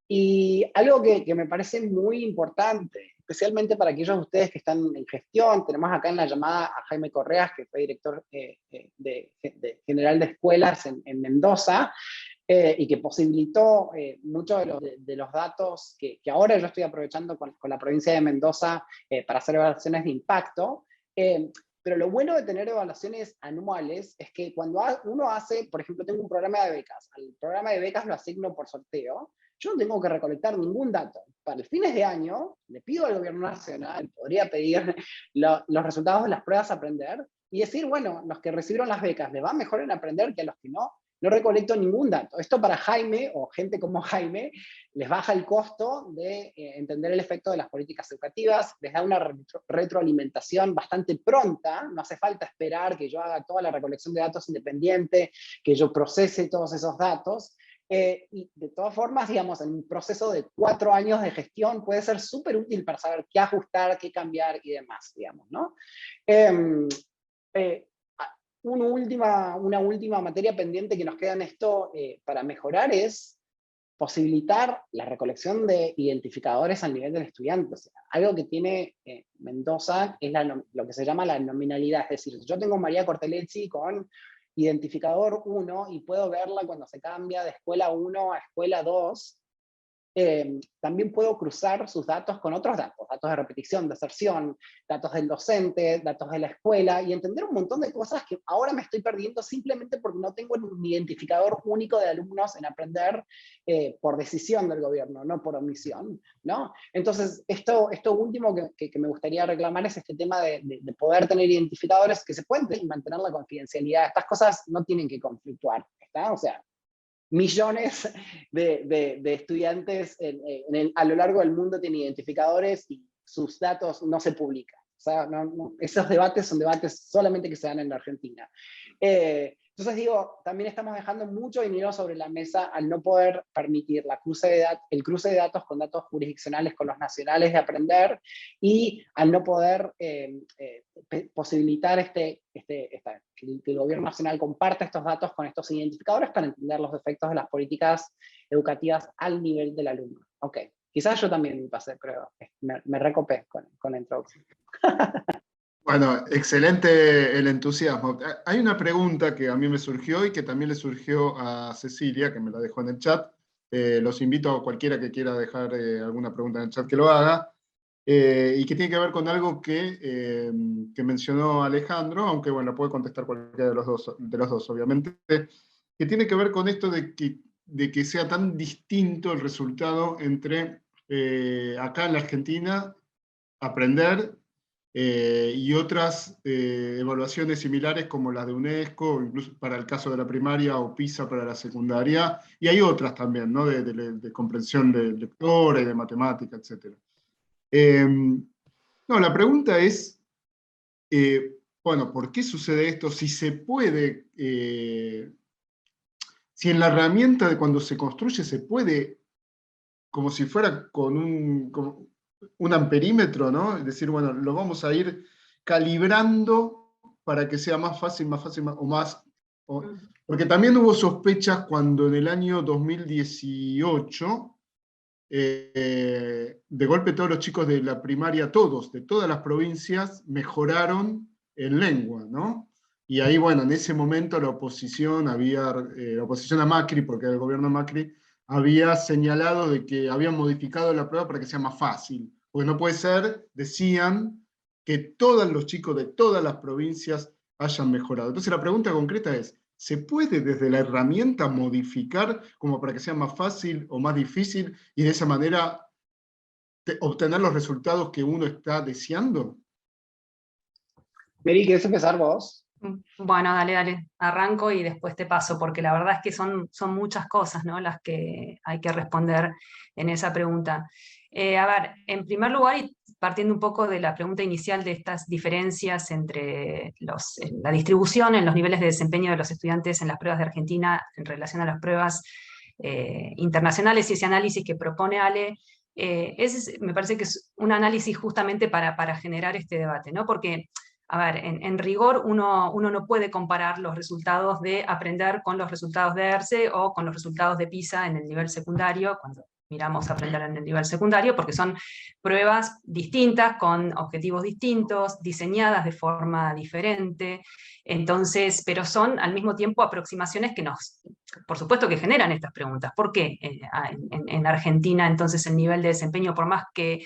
Y algo que me parece muy importante, especialmente para aquellos de ustedes que están en gestión, tenemos acá en la llamada a Jaime Correas, que fue director general de escuelas en Mendoza, y que posibilitó muchos de los datos que ahora yo estoy aprovechando con la provincia de Mendoza para hacer evaluaciones de impacto. Pero lo bueno de tener evaluaciones anuales es que cuando uno hace, por ejemplo, tengo un programa de becas, al programa de becas lo asigno por sorteo, yo no tengo que recolectar ningún dato. Para el fines de año, le pido al gobierno nacional, podría pedir los resultados de las pruebas a aprender, y decir, bueno, los que recibieron las becas les va mejor en aprender que a los que no. No recolecto ningún dato. Esto para Jaime, o gente como Jaime, les baja el costo de entender el efecto de las políticas educativas, les da una retroalimentación bastante pronta, no hace falta esperar que yo haga toda la recolección de datos independiente, que yo procese todos esos datos. Y de todas formas, digamos, en un proceso de 4 años de gestión puede ser súper útil para saber qué ajustar, qué cambiar y demás, digamos, ¿no? Una última materia pendiente que nos queda en esto para mejorar es posibilitar la recolección de identificadores al nivel del estudiante. O sea, algo que tiene Mendoza es lo que se llama la nominalidad, es decir, yo tengo María Cortelezzi con identificador 1 y puedo verla cuando se cambia de escuela 1 a escuela 2, también puedo cruzar sus datos con otros datos, datos de repetición, deserción, datos del docente, datos de la escuela, y entender un montón de cosas que ahora me estoy perdiendo simplemente porque no tengo un identificador único de alumnos en aprender por decisión del gobierno, no por omisión, ¿no? Entonces, esto último que me gustaría reclamar es este tema de poder tener identificadores que se pueden y mantener la confidencialidad. Estas cosas no tienen que conflictuar, ¿está? O sea, millones de estudiantes a lo largo del mundo tienen identificadores y sus datos no se publican. O sea, esos debates son debates solamente que se dan en la Argentina. Entonces digo, también estamos dejando mucho dinero sobre la mesa al no poder permitir el cruce de datos con datos jurisdiccionales con los nacionales de aprender, y al no poder posibilitar que el gobierno nacional comparta estos datos con estos identificadores para entender los efectos de las políticas educativas al nivel del alumno. Ok, quizás yo también me pasé, creo. Me recopé con la introducción. Bueno, excelente el entusiasmo. Hay una pregunta que a mí me surgió y que también le surgió a Cecilia, que me la dejó en el chat. Los invito a cualquiera que quiera dejar alguna pregunta en el chat que lo haga. Y que tiene que ver con algo que mencionó Alejandro, aunque bueno, puede contestar cualquiera de los dos, obviamente, que tiene que ver con esto de que sea tan distinto el resultado entre acá en la Argentina aprender y otras evaluaciones similares como las de UNESCO, incluso para el caso de la primaria, o PISA para la secundaria, y hay otras también, ¿no? de comprensión de lectores, de matemática, etc. No, la pregunta es, bueno, ¿por qué sucede esto? Si se puede, si en la herramienta de cuando se construye se puede, como si fuera con un amperímetro, ¿no? Es decir, bueno, lo vamos a ir calibrando para que sea más fácil, o más... porque también hubo sospechas cuando en el año 2018... de golpe todos los chicos de la primaria, de todas las provincias, mejoraron en lengua, ¿no? Y ahí, bueno, en ese momento la oposición a Macri, porque era el gobierno Macri, había señalado de que habían modificado la prueba para que sea más fácil. Porque no puede ser, decían, que todos los chicos de todas las provincias hayan mejorado. Entonces la pregunta concreta es, ¿se puede desde la herramienta modificar como para que sea más fácil o más difícil y de esa manera obtener los resultados que uno está deseando? Mary, ¿quieres empezar vos? Bueno, dale, arranco y después te paso, porque la verdad es que son muchas cosas, ¿no?, las que hay que responder en esa pregunta. A ver, en primer lugar, y partiendo un poco de la pregunta inicial de estas diferencias entre la distribución en los niveles de desempeño de los estudiantes en las pruebas de Argentina en relación a las pruebas internacionales, y ese análisis que propone Ale, me parece que es un análisis justamente para generar este debate, ¿no? Porque, a ver, en rigor uno no puede comparar los resultados de aprender con los resultados de ERCE o con los resultados de PISA en el nivel secundario, cuando miramos aprender en el nivel secundario, porque son pruebas distintas, con objetivos distintos, diseñadas de forma diferente, entonces, pero son al mismo tiempo aproximaciones que por supuesto que generan estas preguntas. ¿Por qué en Argentina entonces el nivel de desempeño, por más que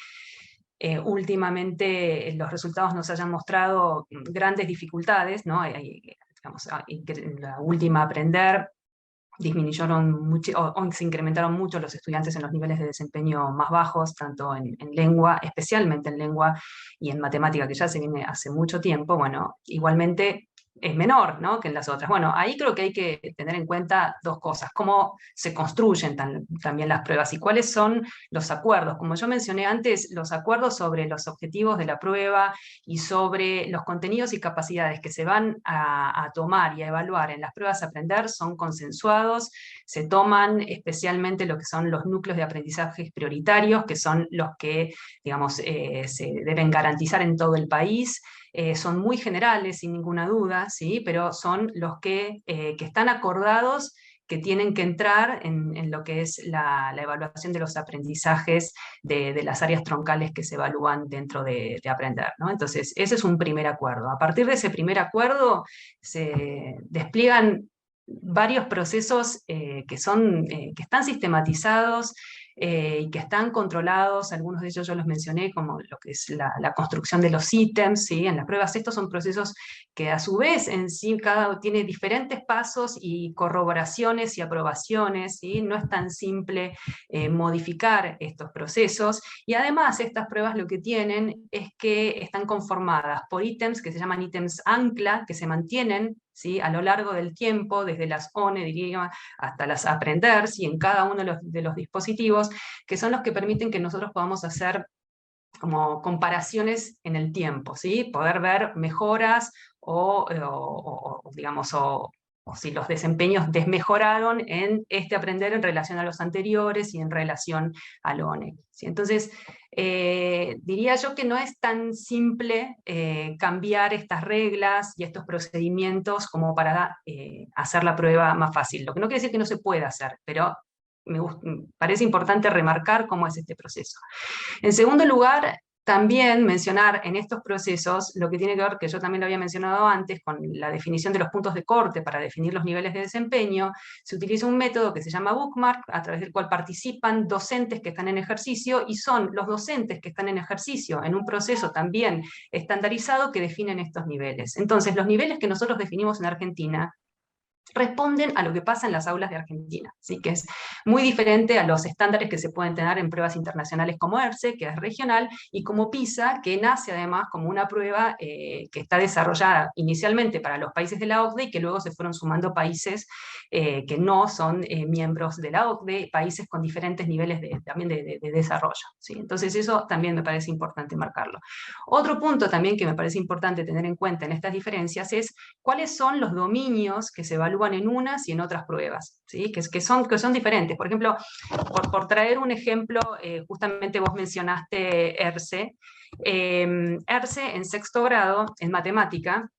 últimamente los resultados nos hayan mostrado grandes dificultades, ¿no? Digamos, en la última aprender disminuyeron mucho, o se incrementaron mucho los estudiantes en los niveles de desempeño más bajos, tanto en lengua, especialmente en lengua, y en matemática, que ya se viene hace mucho tiempo, bueno, igualmente es menor, ¿no?, que en las otras. Bueno, ahí creo que hay que tener en cuenta dos cosas: cómo se construyen también las pruebas y cuáles son los acuerdos. Como yo mencioné antes, los acuerdos sobre los objetivos de la prueba y sobre los contenidos y capacidades que se van a tomar y a evaluar en las pruebas a aprender son consensuados, se toman especialmente lo que son los núcleos de aprendizaje prioritarios, que son los que, digamos, se deben garantizar en todo el país. Son muy generales, sin ninguna duda, ¿sí?, pero son los que están acordados, que tienen que entrar en lo que es la evaluación de los aprendizajes de las áreas troncales que se evalúan dentro de aprender, ¿no? Entonces, ese es un primer acuerdo. A partir de ese primer acuerdo se despliegan varios procesos que están sistematizados y que están controlados. Algunos de ellos yo los mencioné, como lo que es la construcción de los ítems, ¿sí?, en las pruebas. Estos son procesos que a su vez en sí cada uno tiene diferentes pasos y corroboraciones y aprobaciones, ¿sí? No es tan simple modificar estos procesos, y además estas pruebas lo que tienen es que están conformadas por ítems que se llaman ítems ancla, que se mantienen, ¿sí?, a lo largo del tiempo, desde las ONE, diría, hasta las aprender, ¿sí?, en cada uno de los dispositivos, que son los que permiten que nosotros podamos hacer como comparaciones en el tiempo, ¿sí?, poder ver mejoras digamos, o si los desempeños desmejoraron en este aprender en relación a los anteriores y en relación al ONE, ¿sí? Entonces, diría yo que no es tan simple cambiar estas reglas y estos procedimientos como para hacer la prueba más fácil. Lo que no quiere decir que no se pueda hacer, pero me parece importante remarcar cómo es este proceso. En segundo lugar, también mencionar en estos procesos lo que tiene que ver, que yo también lo había mencionado antes, con la definición de los puntos de corte para definir los niveles de desempeño. Se utiliza un método que se llama Bookmark, a través del cual participan docentes que están en ejercicio, y son los docentes que están en ejercicio en un proceso también estandarizado que definen estos niveles. Entonces, los niveles que nosotros definimos en Argentina responden a lo que pasa en las aulas de Argentina, ¿sí?, que es muy diferente a los estándares que se pueden tener en pruebas internacionales como ERCE, que es regional, y como PISA, que nace además como una prueba que está desarrollada inicialmente para los países de la OCDE, y que luego se fueron sumando países que no son miembros de la OCDE, países con diferentes niveles también de desarrollo, ¿sí? Entonces eso también me parece importante marcarlo. Otro punto también que me parece importante tener en cuenta en estas diferencias es cuáles son los dominios que se evalúan en unas y en otras pruebas, ¿sí?, que son diferentes. Por ejemplo, por traer un ejemplo, justamente vos mencionaste ERCE. ERCE en sexto grado, en matemática,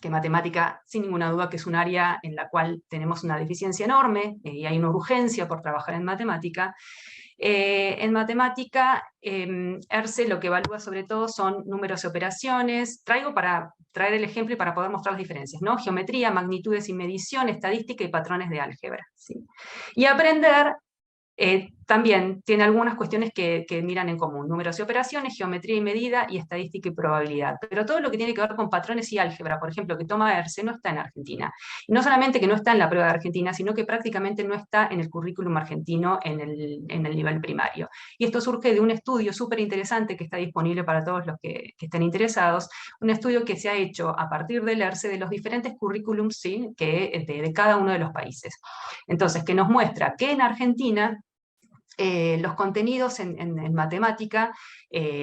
que matemática sin ninguna duda que es un área en la cual tenemos una deficiencia enorme y hay una urgencia por trabajar en matemática. En matemática, ERCE lo que evalúa sobre todo son números y operaciones. Traigo para traer el ejemplo y para poder mostrar las diferencias, ¿no? Geometría, magnitudes y medición, estadística y patrones de álgebra, ¿sí? Y aprender también tiene algunas cuestiones que miran en común: números y operaciones, geometría y medida, y estadística y probabilidad. Pero todo lo que tiene que ver con patrones y álgebra, por ejemplo, que toma ERCE, no está en Argentina. Y no solamente que no está en la prueba de Argentina, sino que prácticamente no está en el currículum argentino en el nivel primario. Y esto surge de un estudio súper interesante que está disponible para todos los que estén interesados, un estudio que se ha hecho a partir del ERCE de los diferentes currículums, ¿sí?, de cada uno de los países. Entonces, que nos muestra que en Argentina los contenidos en matemática,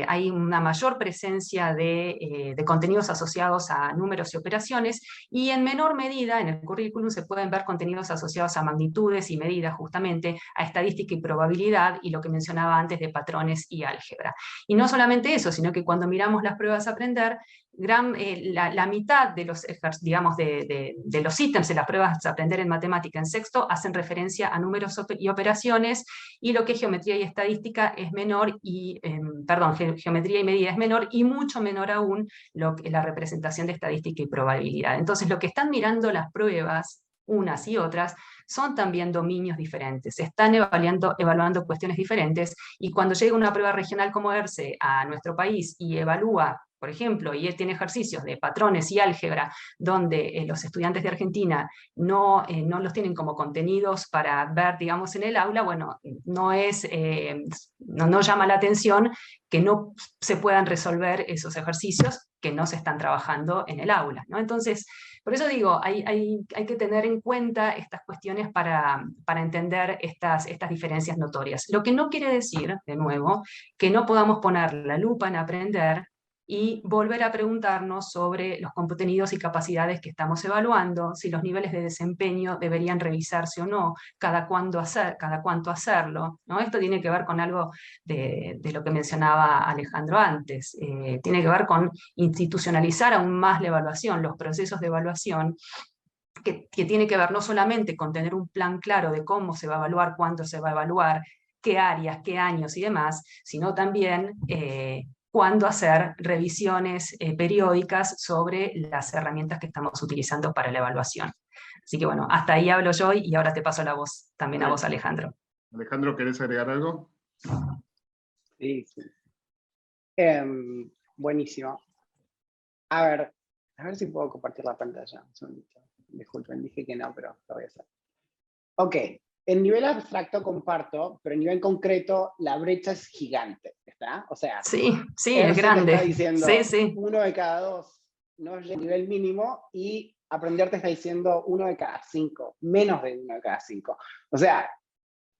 hay una mayor presencia de contenidos asociados a números y operaciones, y en menor medida en el currículum se pueden ver contenidos asociados a magnitudes y medidas, justamente, a estadística y probabilidad, y lo que mencionaba antes de patrones y álgebra. Y no solamente eso, sino que cuando miramos las pruebas a aprender, la mitad de los, digamos, de los ítems de las pruebas a aprender en matemática en sexto hacen referencia a números y operaciones, y lo que es geometría y estadística es menor, y, geometría y medida es menor, y mucho menor aún la representación de estadística y probabilidad. Entonces, lo que están mirando las pruebas, unas y otras, son también dominios diferentes, están evaluando cuestiones diferentes, y cuando llega una prueba regional como ERCE a nuestro país y evalúa, por ejemplo, y él tiene ejercicios de patrones y álgebra, donde los estudiantes de Argentina no los tienen como contenidos para ver, digamos, en el aula, bueno, no llama la atención que no se puedan resolver esos ejercicios que no se están trabajando en el aula, ¿no? Entonces, por eso digo, hay que tener en cuenta estas cuestiones para entender estas diferencias notorias. Lo que no quiere decir, de nuevo, que no podamos poner la lupa en aprender y volver a preguntarnos sobre los contenidos y capacidades que estamos evaluando, si los niveles de desempeño deberían revisarse o no, cada cuánto hacerlo, ¿no? Esto tiene que ver con algo de lo que mencionaba Alejandro antes, tiene que ver con institucionalizar aún más la evaluación, los procesos de evaluación, que tiene que ver no solamente con tener un plan claro de cómo se va a evaluar, cuándo se va a evaluar, qué áreas, qué años y demás, sino también cuándo hacer revisiones periódicas sobre las herramientas que estamos utilizando para la evaluación. Así que bueno, hasta ahí hablo yo, y ahora te paso la voz también a vos, Alejandro. Alejandro, ¿querés agregar algo? Sí. Buenísimo. A ver si puedo compartir la pantalla. Disculpen, dije que no, pero lo voy a hacer. Ok, en nivel abstracto comparto, pero en nivel concreto la brecha es gigante, ¿está? O sea, sí, es grande. Está diciendo sí. 1 de cada 2 no es el nivel mínimo, y aprender te está diciendo 1 de cada 5, menos de 1 de cada 5. O sea,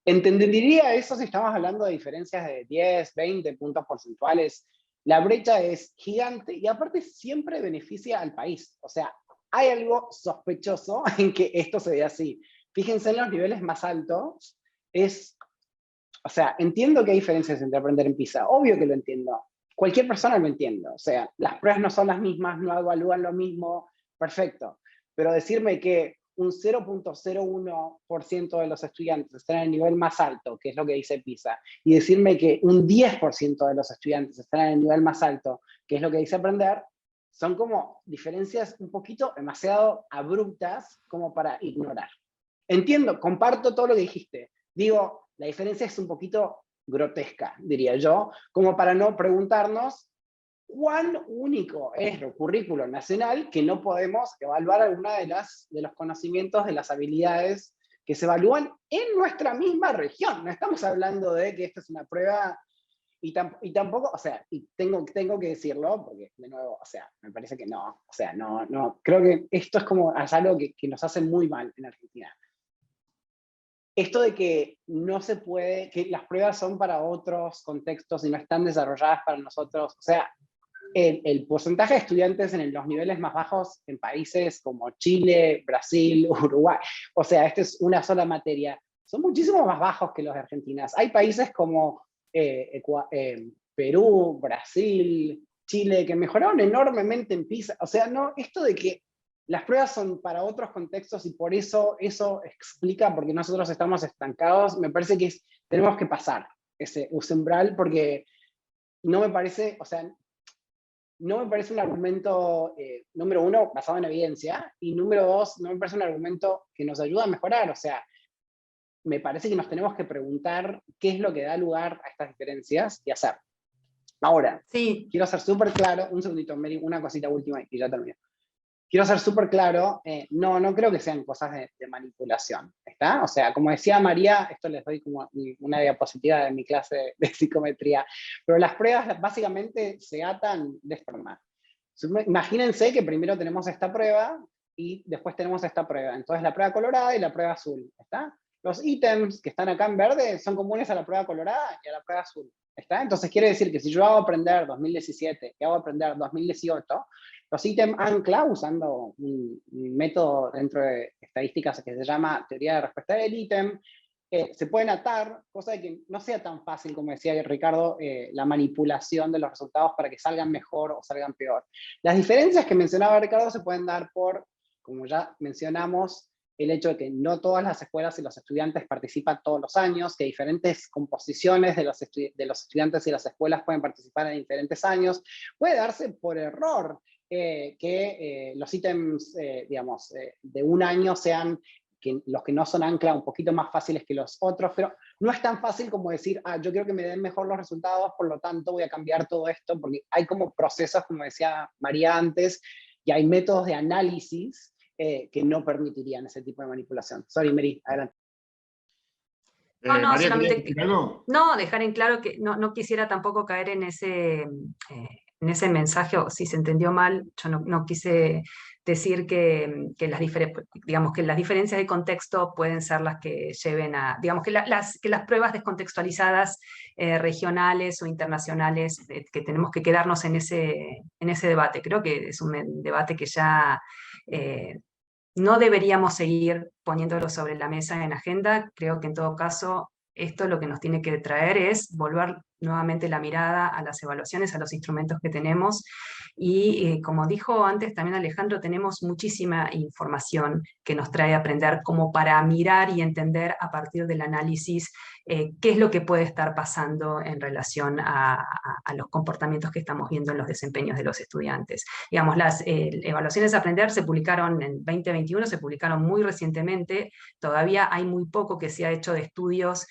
entendería eso si estamos hablando de diferencias de 10, 20 puntos porcentuales. La brecha es gigante y aparte siempre beneficia al país. O sea, hay algo sospechoso en que esto se ve así. Fíjense en los niveles más altos, o sea, entiendo que hay diferencias entre aprender en PISA, obvio que lo entiendo. Cualquier persona lo entiende. O sea, las pruebas no son las mismas, no evalúan lo mismo, perfecto. Pero decirme que un 0.01% de los estudiantes están en el nivel más alto, que es lo que dice PISA, y decirme que un 10% de los estudiantes están en el nivel más alto, que es lo que dice aprender, son como diferencias un poquito demasiado abruptas como para ignorar. Entiendo, comparto todo lo que dijiste. Digo, la diferencia es un poquito grotesca, diría yo, como para no preguntarnos cuán único es el currículo nacional que no podemos evaluar alguna de los conocimientos, de las habilidades que se evalúan en nuestra misma región. No estamos hablando de que esta es una prueba, y tampoco, o sea, y tengo que decirlo, porque de nuevo, o sea, me parece que no, o sea, no, creo que esto es algo que nos hace muy mal en Argentina. Esto de que no se puede, que las pruebas son para otros contextos y no están desarrolladas para nosotros, o sea, el porcentaje de estudiantes en los niveles más bajos en países como Chile, Brasil, Uruguay, o sea, esta es una sola materia, son muchísimo más bajos que los de Argentina. Hay países como Perú, Brasil, Chile, que mejoraron enormemente en PISA. O sea, no, esto de que las pruebas son para otros contextos y por eso explica por qué nosotros estamos estancados, me parece que tenemos que pasar ese umbral, porque no me parece, o sea, no me parece un argumento, número uno, basado en evidencia, y número dos, no me parece un argumento que nos ayuda a mejorar. O sea, me parece que nos tenemos que preguntar qué es lo que da lugar a estas diferencias y hacer. Ahora, Sí. Quiero ser súper claro, un segundito, Mary, una cosita última y ya termino. Quiero ser súper claro, no creo que sean cosas de manipulación, ¿está? O sea, como decía María, esto les doy como una diapositiva de mi clase de psicometría, pero las pruebas básicamente se atan de esta forma. Imagínense que primero tenemos esta prueba y después tenemos esta prueba. Entonces la prueba colorada y la prueba azul, ¿está? Los ítems que están acá en verde son comunes a la prueba colorada y a la prueba azul, ¿está? Entonces quiere decir que si yo hago aprender 2017 y hago aprender 2018, los ítems ancla, usando un método dentro de estadísticas que se llama teoría de respuesta del ítem, se pueden atar, cosa de que no sea tan fácil, como decía Ricardo, la manipulación de los resultados para que salgan mejor o salgan peor. Las diferencias que mencionaba Ricardo se pueden dar por, como ya mencionamos, el hecho de que no todas las escuelas y los estudiantes participan todos los años, que diferentes composiciones de los estudiantes y las escuelas pueden participar en diferentes años. Puede darse por error que los ítems, digamos, de un año sean que los que no son ancla un poquito más fáciles que los otros, pero no es tan fácil como decir, yo quiero que me den mejor los resultados, por lo tanto voy a cambiar todo esto, porque hay como procesos, como decía María antes, y hay métodos de análisis que no permitirían ese tipo de manipulación. Sorry, Mary, adelante. No, María, solamente ¿querías decir algo? dejar en claro que no quisiera tampoco caer en ese mensaje, o si se entendió mal, yo no quise decir que las diferencias de contexto pueden ser las que lleven a, digamos, que las pruebas descontextualizadas regionales o internacionales, que tenemos que quedarnos en ese debate. Creo que es un debate que ya no deberíamos seguir poniéndolo sobre la mesa en agenda. Creo que en todo caso esto lo que nos tiene que traer es volver nuevamente la mirada a las evaluaciones, a los instrumentos que tenemos, y como dijo antes también Alejandro, tenemos muchísima información que nos trae a aprender como para mirar y entender a partir del análisis qué es lo que puede estar pasando en relación a los comportamientos que estamos viendo en los desempeños de los estudiantes. Digamos, las evaluaciones a aprender se publicaron en 2021, se publicaron muy recientemente, todavía hay muy poco que se ha hecho de estudios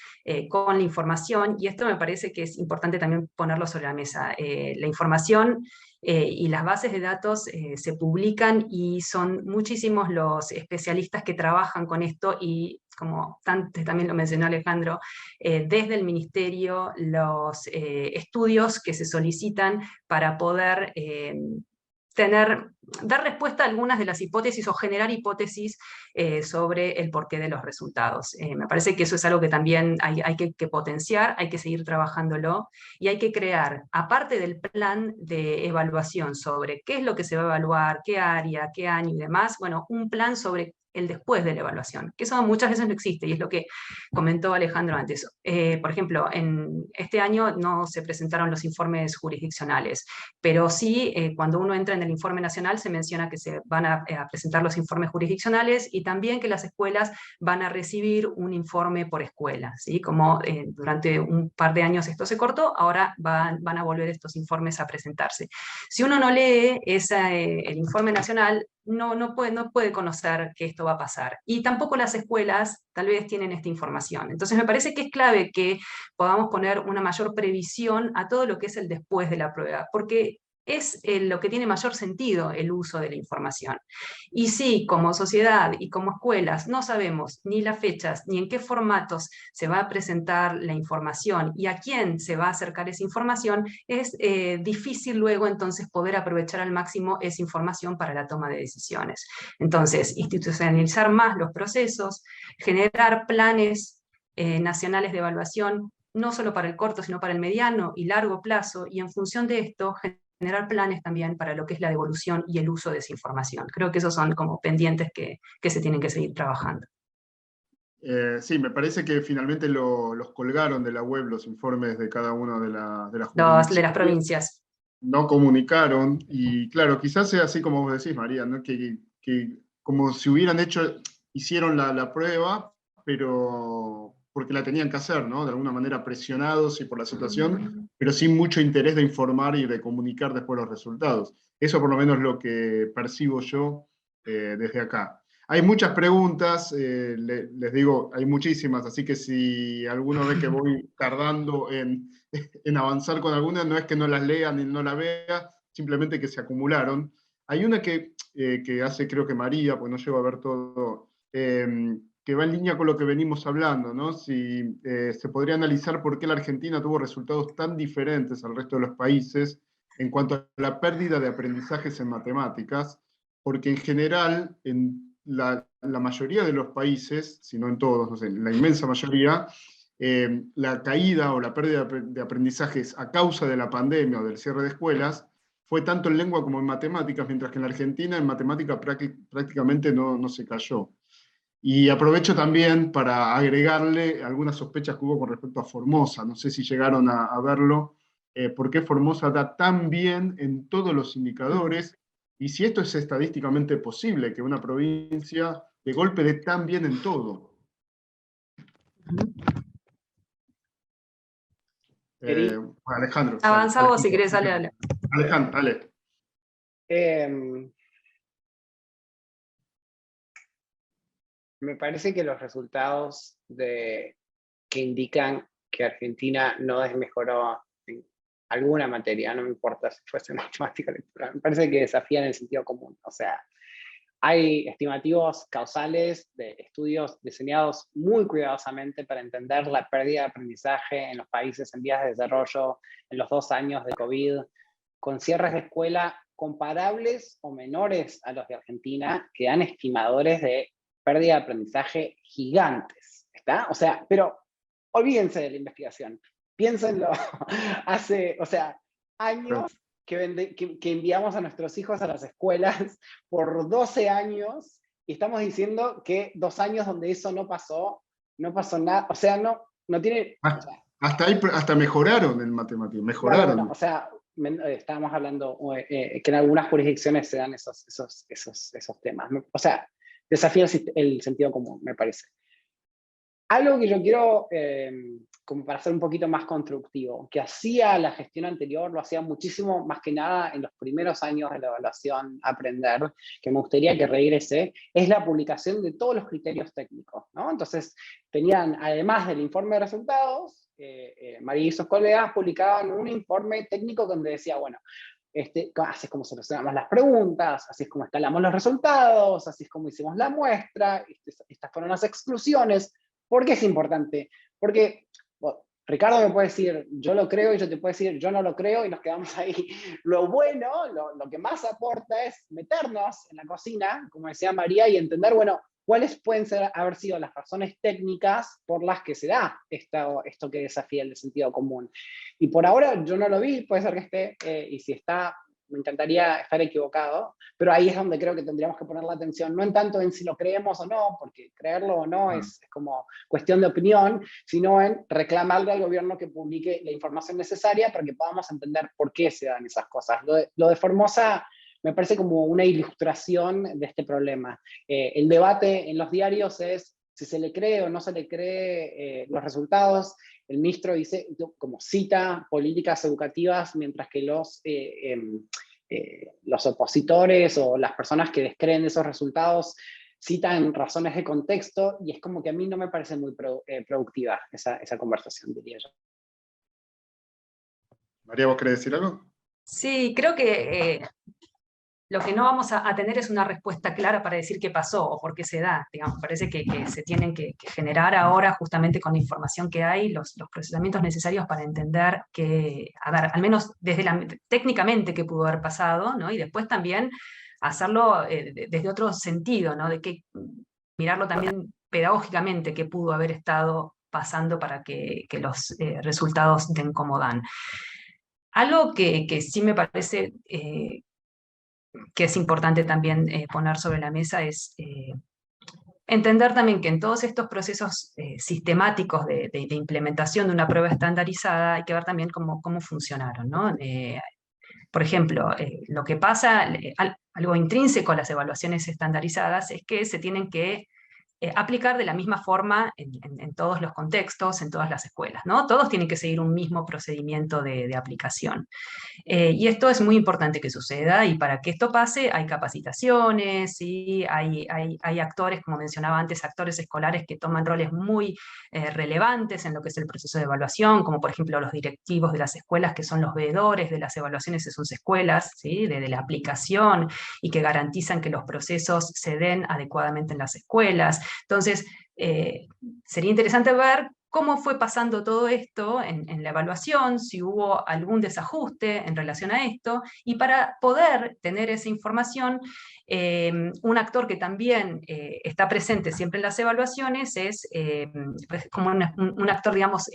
con la información, y esto me parece que es importante también ponerlo sobre la mesa. La información y las bases de datos se publican y son muchísimos los especialistas que trabajan con esto, y como antes también lo mencionó Alejandro, desde el ministerio los estudios que se solicitan para poder dar respuesta a algunas de las hipótesis o generar hipótesis sobre el porqué de los resultados. Me parece que eso es algo que también hay que potenciar, hay que seguir trabajándolo, y hay que crear, aparte del plan de evaluación sobre qué es lo que se va a evaluar, qué área, qué año y demás, bueno, un plan sobre el después de la evaluación, que eso muchas veces no existe, y es lo que comentó Alejandro antes. Por ejemplo, en este año no se presentaron los informes jurisdiccionales, pero sí, cuando uno entra en el informe nacional se menciona que se van a presentar los informes jurisdiccionales, y también que las escuelas van a recibir un informe por escuela, ¿sí? Como durante un par de años esto se cortó, ahora van a volver estos informes a presentarse. Si uno no lee el informe nacional, no puede conocer que esto va a pasar. Y tampoco las escuelas tal vez tienen esta información. Entonces me parece que es clave que podamos poner una mayor previsión a todo lo que es el después de la prueba, porque es lo que tiene mayor sentido el uso de la información. Y si como sociedad y como escuelas no sabemos ni las fechas, ni en qué formatos se va a presentar la información y a quién se va a acercar esa información, es difícil luego entonces poder aprovechar al máximo esa información para la toma de decisiones. Entonces, institucionalizar más los procesos, generar planes nacionales de evaluación, no solo para el corto, sino para el mediano y largo plazo, y en función de esto, generar planes también para lo que es la devolución y el uso de esa información. Creo que esos son como pendientes que se tienen que seguir trabajando. Sí, me parece que finalmente los colgaron de la web los informes de cada una de las De las jurisdicciones. provincias. No comunicaron, y claro, quizás sea así como vos decís, María, ¿no? Que como si hubieran hicieron la prueba, pero porque la tenían que hacer, ¿no? De alguna manera presionados y por la situación, pero sin mucho interés de informar y de comunicar después los resultados. Eso por lo menos es lo que percibo yo desde acá. Hay muchas preguntas, les digo, hay muchísimas, así que si alguno ve que voy tardando en avanzar con alguna, no es que no las lea ni no la vea, simplemente que se acumularon. Hay una que hace creo que María, pues no llego a ver todo, que va en línea con lo que venimos hablando, ¿no? Si se podría analizar por qué la Argentina tuvo resultados tan diferentes al resto de los países en cuanto a la pérdida de aprendizajes en matemáticas, porque en general, en la mayoría de los países, si no en todos, no sé, la inmensa mayoría, la caída o la pérdida de aprendizajes a causa de la pandemia o del cierre de escuelas fue tanto en lengua como en matemáticas, mientras que en la Argentina en matemáticas prácticamente no se cayó. Y aprovecho también para agregarle algunas sospechas que hubo con respecto a Formosa. No sé si llegaron a verlo, por qué Formosa da tan bien en todos los indicadores, y si esto es estadísticamente posible, que una provincia de golpe dé tan bien en todo. Alejandro. Avanza vos si Alejandro, querés, dale. Alejandro, dale. Me parece que los resultados que indican que Argentina no desmejoró en alguna materia, no me importa si fuese matemática electoral, me parece que desafían el sentido común. O sea, hay estimativos causales de estudios diseñados muy cuidadosamente para entender la pérdida de aprendizaje en los países en vías de desarrollo en los 2 años de COVID, con cierres de escuela comparables o menores a los de Argentina, que dan estimadores de pérdida de aprendizaje gigantes. ¿Está? O sea, pero olvídense de la investigación. Piénsenlo. Hace, o sea, años que enviamos a nuestros hijos a las escuelas por 12 años y estamos diciendo que 2 años donde eso no pasó nada. O sea, no tiene... O sea, hasta mejoraron en matemáticas, mejoraron. Bueno, o sea, estábamos hablando que en algunas jurisdicciones se dan esos temas. O sea, desafía el sentido común, me parece. Algo que yo quiero, como para ser un poquito más constructivo, que hacía la gestión anterior, lo hacía muchísimo más que nada en los primeros años de la evaluación Aprender, que me gustaría que regrese, es la publicación de todos los criterios técnicos, ¿no? Entonces, tenían, además del informe de resultados, María y sus colegas publicaban un informe técnico donde decía, bueno, así es como solucionamos las preguntas, así es como escalamos los resultados, así es como hicimos la muestra, estas fueron las exclusiones. ¿Por qué es importante? Porque bueno, Ricardo me puede decir, yo lo creo, y yo te puedo decir, yo no lo creo, y nos quedamos ahí. Lo bueno, lo que más aporta es meternos en la cocina, como decía María, y entender, bueno, cuáles pueden haber sido las razones técnicas por las que se da esto que desafía el sentido común. Y por ahora yo no lo vi, puede ser que esté, y si está, me encantaría estar equivocado, pero ahí es donde creo que tendríamos que poner la atención, no en tanto en si lo creemos o no, porque creerlo o no es como cuestión de opinión, sino en reclamarle al gobierno que publique la información necesaria para que podamos entender por qué se dan esas cosas. Lo de Formosa me parece como una ilustración de este problema. El debate en los diarios es si se le cree o no se le cree los resultados. El ministro dice, como cita políticas educativas, mientras que los opositores o las personas que descreen esos resultados citan razones de contexto, y es como que a mí no me parece muy productiva esa conversación, diría yo. María, ¿vos querés decir algo? Sí, creo que lo que no vamos a tener es una respuesta clara para decir qué pasó o por qué se da. Digamos, parece que se tienen que generar ahora, justamente con la información que hay, los procesamientos necesarios para entender que, a ver, al menos técnicamente qué pudo haber pasado, ¿no? Y después también hacerlo desde otro sentido, ¿no? Mirarlo también pedagógicamente qué pudo haber estado pasando para que los resultados den como dan. Algo que sí me parece que es importante también poner sobre la mesa es entender también que en todos estos procesos sistemáticos de implementación de una prueba estandarizada hay que ver también cómo funcionaron, ¿no? Por ejemplo, lo que pasa, algo intrínseco a las evaluaciones estandarizadas es que se tienen que aplicar de la misma forma en todos los contextos, en todas las escuelas, ¿no? Todos tienen que seguir un mismo procedimiento de aplicación. Y esto es muy importante que suceda, y para que esto pase hay capacitaciones, ¿sí? Hay actores, como mencionaba antes, actores escolares que toman roles muy relevantes en lo que es el proceso de evaluación, como por ejemplo los directivos de las escuelas, que son los veedores de las evaluaciones de sus escuelas, ¿sí? de la aplicación, y que garantizan que los procesos se den adecuadamente en las escuelas. Entonces, sería interesante ver cómo fue pasando todo esto en la evaluación, si hubo algún desajuste en relación a esto, y para poder tener esa información, un actor que también está presente siempre en las evaluaciones es pues, como un actor, digamos,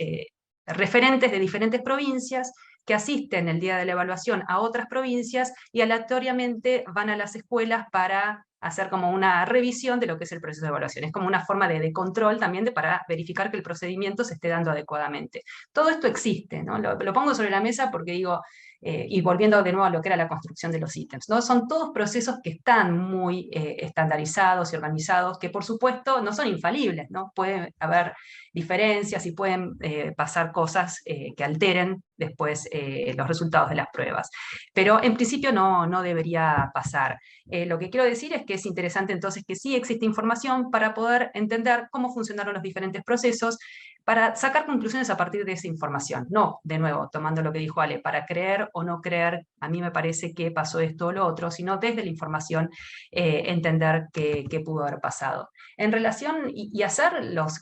referentes de diferentes provincias que asisten el día de la evaluación a otras provincias y aleatoriamente van a las escuelas para hacer como una revisión de lo que es el proceso de evaluación. Es como una forma de control también para verificar que el procedimiento se esté dando adecuadamente. Todo esto existe, ¿no? Lo pongo sobre la mesa porque digo, y volviendo de nuevo a lo que era la construcción de los ítems, ¿no? Son todos procesos que están muy estandarizados y organizados, que por supuesto no son infalibles, ¿no? Puede haber diferencias y pueden pasar cosas que alteren después los resultados de las pruebas. Pero en principio no debería pasar. Lo que quiero decir es que es interesante entonces que sí existe información para poder entender cómo funcionaron los diferentes procesos, para sacar conclusiones a partir de esa información. No, de nuevo, tomando lo que dijo Ale, para creer o no creer, a mí me parece que pasó esto o lo otro, sino desde la información entender qué pudo haber pasado. En relación, y hacer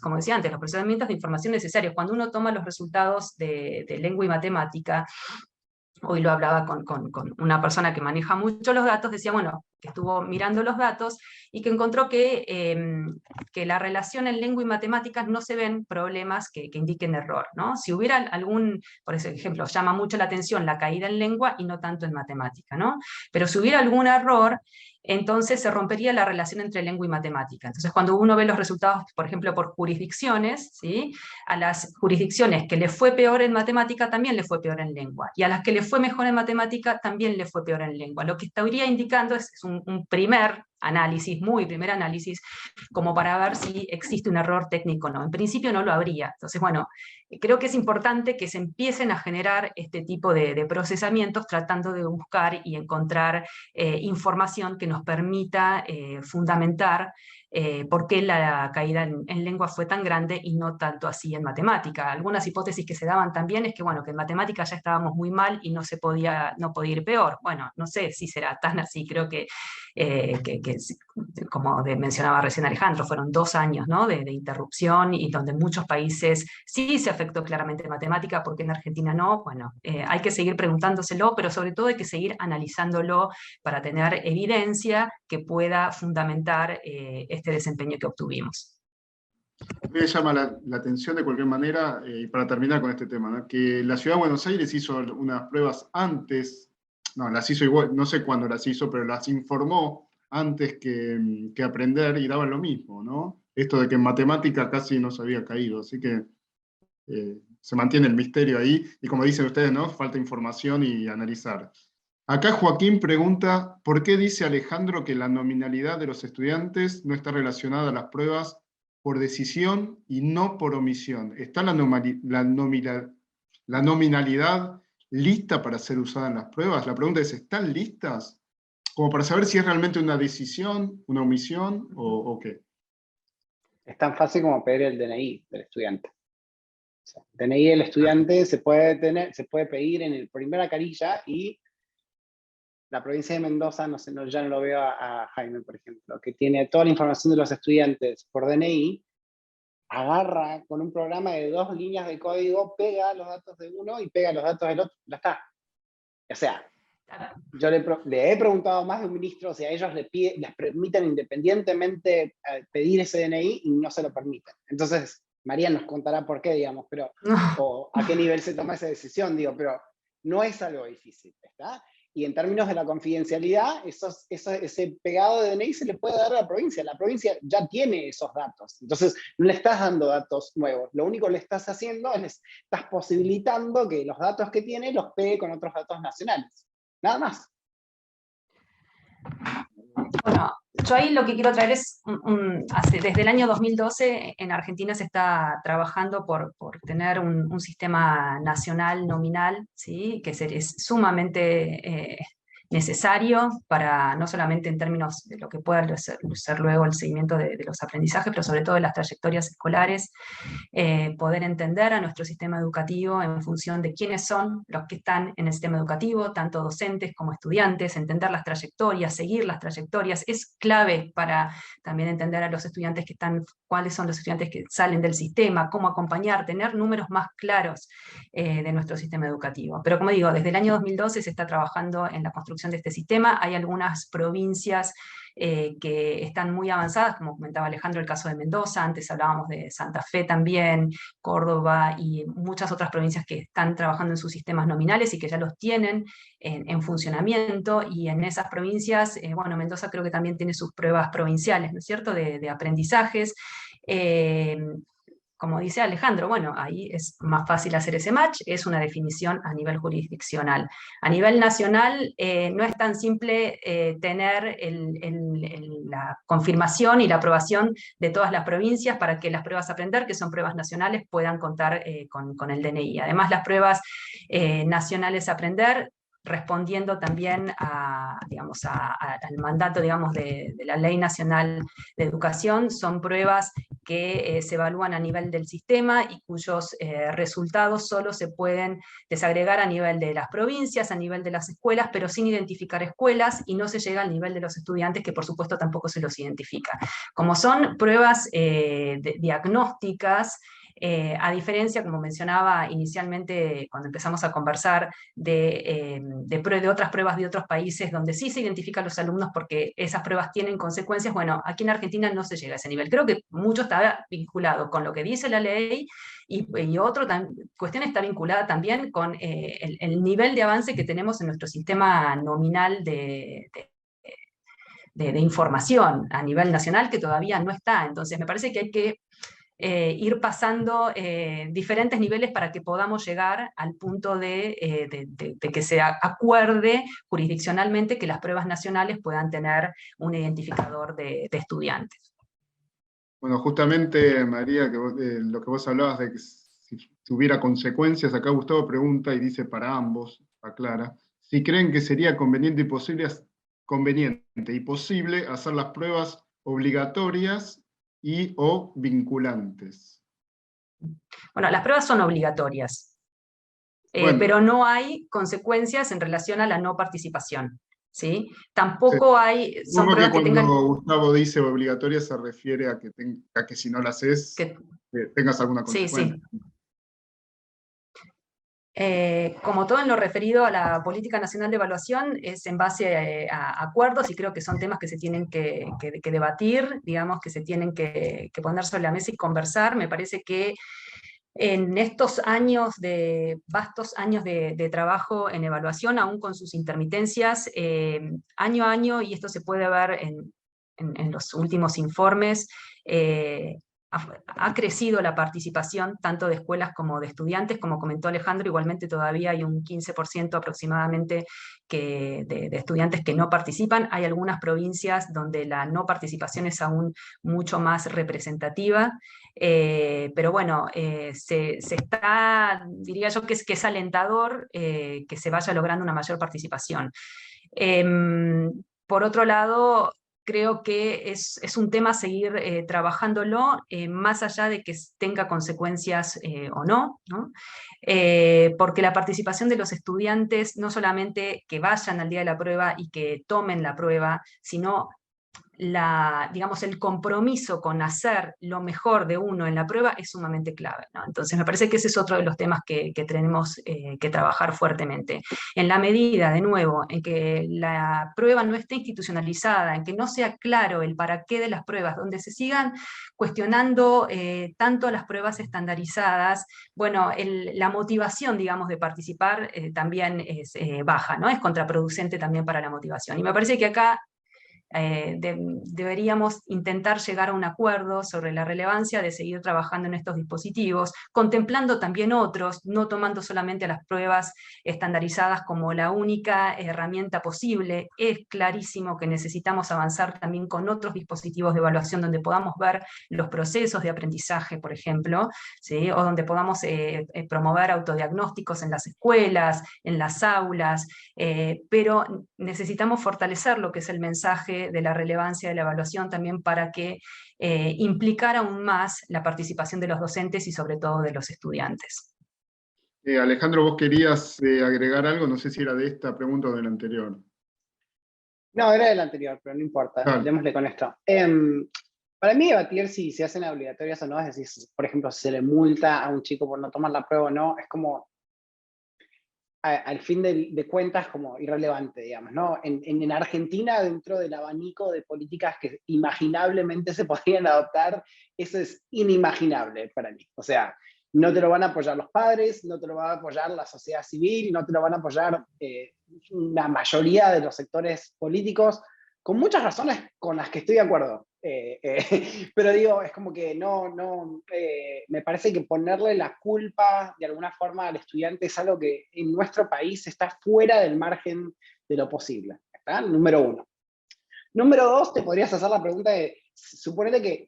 como decía antes, los procesamientos de información necesarios. Cuando uno toma los resultados de lengua y matemática, hoy lo hablaba con una persona que maneja mucho los datos, decía, bueno, que estuvo mirando los datos y que encontró que la relación en lengua y matemáticas no se ven problemas que indiquen error, ¿no? Si hubiera algún, por ejemplo, llama mucho la atención la caída en lengua y no tanto en matemática, ¿no? Pero si hubiera algún error, entonces se rompería la relación entre lengua y matemática. Entonces, cuando uno ve los resultados, por ejemplo, por jurisdicciones, ¿sí? A las jurisdicciones que le fue peor en matemática, también le fue peor en lengua. Y a las que le fue mejor en matemática, también le fue peor en lengua. Lo que estaría indicando es un primer análisis, muy primer análisis, como para ver si existe un error técnico o no. En principio no lo habría. Entonces, bueno, creo que es importante que se empiecen a generar este tipo de procesamientos, tratando de buscar y encontrar información que nos permita fundamentar por qué la caída en lengua fue tan grande y no tanto así en matemática. Algunas hipótesis que se daban también es que, bueno, que en matemática ya estábamos muy mal y no podía ir peor. Bueno, no sé si será tan así, creo que como mencionaba recién Alejandro, fueron 2 años, ¿no? de interrupción, y donde en muchos países sí se afectó claramente matemática, ¿por qué en Argentina no? Bueno, hay que seguir preguntándoselo, pero sobre todo hay que seguir analizándolo para tener evidencia que pueda fundamentar este desempeño que obtuvimos. Me llama la atención de cualquier manera, y para terminar con este tema, ¿no? Que la Ciudad de Buenos Aires hizo unas pruebas antes, no, las hizo igual, no sé cuándo las hizo, pero las informó antes que aprender, y daban lo mismo, ¿no? Esto de que en matemática casi no se había caído, así que se mantiene el misterio ahí, y como dicen ustedes, ¿no? Falta información y analizar. Acá Joaquín pregunta, ¿por qué dice Alejandro que la nominalidad de los estudiantes no está relacionada a las pruebas por decisión y no por omisión? ¿Está la nominalidad lista para ser usada en las pruebas? La pregunta es, ¿están listas? Como para saber si es realmente una decisión, una omisión o qué. Es tan fácil como pedir el DNI del estudiante. O sea, el DNI del estudiante se puede pedir en la primera carilla, y la provincia de Mendoza, no sé, ya no lo veo a Jaime, por ejemplo, que tiene toda la información de los estudiantes por DNI, agarra con un programa de 2 líneas de código, pega los datos de uno y pega los datos del otro, ya está. O sea, yo le he preguntado a más de un ministro si a ellos les permiten independientemente pedir ese DNI, y no se lo permiten. Entonces, María nos contará por qué, digamos, pero, o a qué nivel se toma esa decisión, digo, pero no es algo difícil, ¿está? Y en términos de la confidencialidad, ese pegado de DNI se le puede dar a la provincia ya tiene esos datos, entonces no le estás dando datos nuevos, lo único que le estás haciendo es, estás posibilitando que los datos que tiene los pegue con otros datos nacionales, nada más. Bueno, Yo ahí lo que quiero traer es, desde el año 2012 en Argentina se está trabajando por tener un sistema nacional nominal, ¿sí? Que es sumamente necesario para, no solamente en términos de lo que pueda ser luego el seguimiento de los aprendizajes, pero sobre todo de las trayectorias escolares, poder entender a nuestro sistema educativo en función de quiénes son los que están en el sistema educativo, tanto docentes como estudiantes, entender las trayectorias, seguir las trayectorias, es clave para también entender a los estudiantes que están, cuáles son los estudiantes que salen del sistema, cómo acompañar, tener números más claros de nuestro sistema educativo. Pero como digo, desde el año 2012 se está trabajando en la construcción de este sistema, hay algunas provincias que están muy avanzadas, como comentaba Alejandro, el caso de Mendoza, antes hablábamos de Santa Fe también, Córdoba y muchas otras provincias que están trabajando en sus sistemas nominales y que ya los tienen en funcionamiento, y en esas provincias, bueno, Mendoza creo que también tiene sus pruebas provinciales, ¿no es cierto?, de aprendizajes. Como dice Alejandro, bueno, ahí es más fácil hacer ese match, es una definición a nivel jurisdiccional. A nivel nacional no es tan simple tener la confirmación y la aprobación de todas las provincias para que las pruebas a aprender, que son pruebas nacionales, puedan contar con el DNI. Además, las pruebas nacionales a aprender, respondiendo también digamos, al mandato, digamos, de la Ley Nacional de Educación, son pruebas que se evalúan a nivel del sistema y cuyos resultados solo se pueden desagregar a nivel de las provincias, a nivel de las escuelas, pero sin identificar escuelas, y no se llega al nivel de los estudiantes, que por supuesto tampoco se los identifica. Como son pruebas diagnósticas, a diferencia, como mencionaba inicialmente cuando empezamos a conversar, de otras pruebas de otros países donde sí se identifican los alumnos porque esas pruebas tienen consecuencias, bueno, aquí en Argentina no se llega a ese nivel. Creo que mucho está vinculado con lo que dice la ley, y otra cuestión está vinculada también con el nivel de avance que tenemos en nuestro sistema nominal de información a nivel nacional, que todavía no está. Entonces me parece que hay que ir pasando diferentes niveles para que podamos llegar al punto de que se acuerde jurisdiccionalmente que las pruebas nacionales puedan tener un identificador de estudiantes. Bueno, justamente, María, lo que vos hablabas de que si tuviera consecuencias, acá Gustavo pregunta y dice para ambos, aclara, si creen que sería conveniente y posible hacer las pruebas obligatorias o vinculantes. Bueno, las pruebas son obligatorias, Bueno, pero no hay consecuencias en relación a la no participación, ¿sí? Tampoco hay, son supongo pruebas que que tengan... cuando Gustavo dice obligatoria se refiere a que si no las haces, tengas alguna consecuencia. Sí, sí. Como todo en lo referido a la Política Nacional de Evaluación, es en base a acuerdos, y creo que son temas que se tienen que debatir, digamos, que se tienen que poner sobre la mesa y conversar. Me parece que en estos años vastos años de trabajo en evaluación, aún con sus intermitencias, año a año, y esto se puede ver en los últimos informes, ha crecido la participación tanto de escuelas como de estudiantes. Como comentó Alejandro, igualmente todavía hay un 15% aproximadamente de estudiantes que no participan. Hay algunas provincias donde la no participación es aún mucho más representativa, pero bueno, se está, diría yo que es alentador que se vaya logrando una mayor participación. Por otro lado, creo que es un tema seguir trabajándolo, más allá de que tenga consecuencias o no, ¿no? Porque la participación de los estudiantes, no solamente que vayan al día de la prueba y que tomen la prueba, sino digamos, el compromiso con hacer lo mejor de uno en la prueba es sumamente clave, ¿no? Entonces me parece que ese es otro de los temas que tenemos que trabajar fuertemente. En la medida, de nuevo, en que la prueba no esté institucionalizada, en que no sea claro el para qué de las pruebas, donde se sigan cuestionando tanto las pruebas estandarizadas, bueno, la motivación, digamos, de participar también es baja, ¿no? Es contraproducente también para la motivación. Y me parece que acá deberíamos intentar llegar a un acuerdo sobre la relevancia de seguir trabajando en estos dispositivos, contemplando también otros, no tomando solamente las pruebas estandarizadas como la única herramienta posible. Es clarísimo que necesitamos avanzar también con otros dispositivos de evaluación donde podamos ver los procesos de aprendizaje, por ejemplo, ¿sí? O donde podamos promover autodiagnósticos en las escuelas, en las aulas, pero necesitamos fortalecer lo que es el mensaje de la relevancia de la evaluación también para que implicar aún más la participación de los docentes y sobre todo de los estudiantes. Alejandro, vos querías agregar algo, no sé si era de esta pregunta o de la anterior. No, era del anterior, pero no importa, Claro. démosle con esto. Para mí debatir si se hacen obligatorias o no, es decir, por ejemplo, si se le multa a un chico por no tomar la prueba o no, es como, al fin de cuentas, como irrelevante, digamos, ¿no? En Argentina, dentro del abanico de políticas que imaginablemente se podrían adoptar, eso es inimaginable para mí. O sea, no te lo van a apoyar los padres, no te lo va a apoyar la sociedad civil, no te lo van a apoyar la mayoría de los sectores políticos, con muchas razones con las que estoy de acuerdo. Pero digo, es como que me parece que ponerle la culpa de alguna forma al estudiante es algo que en nuestro país está fuera del margen de lo posible. ¿Está? Número uno. Número dos, te podrías hacer la pregunta de, suponete que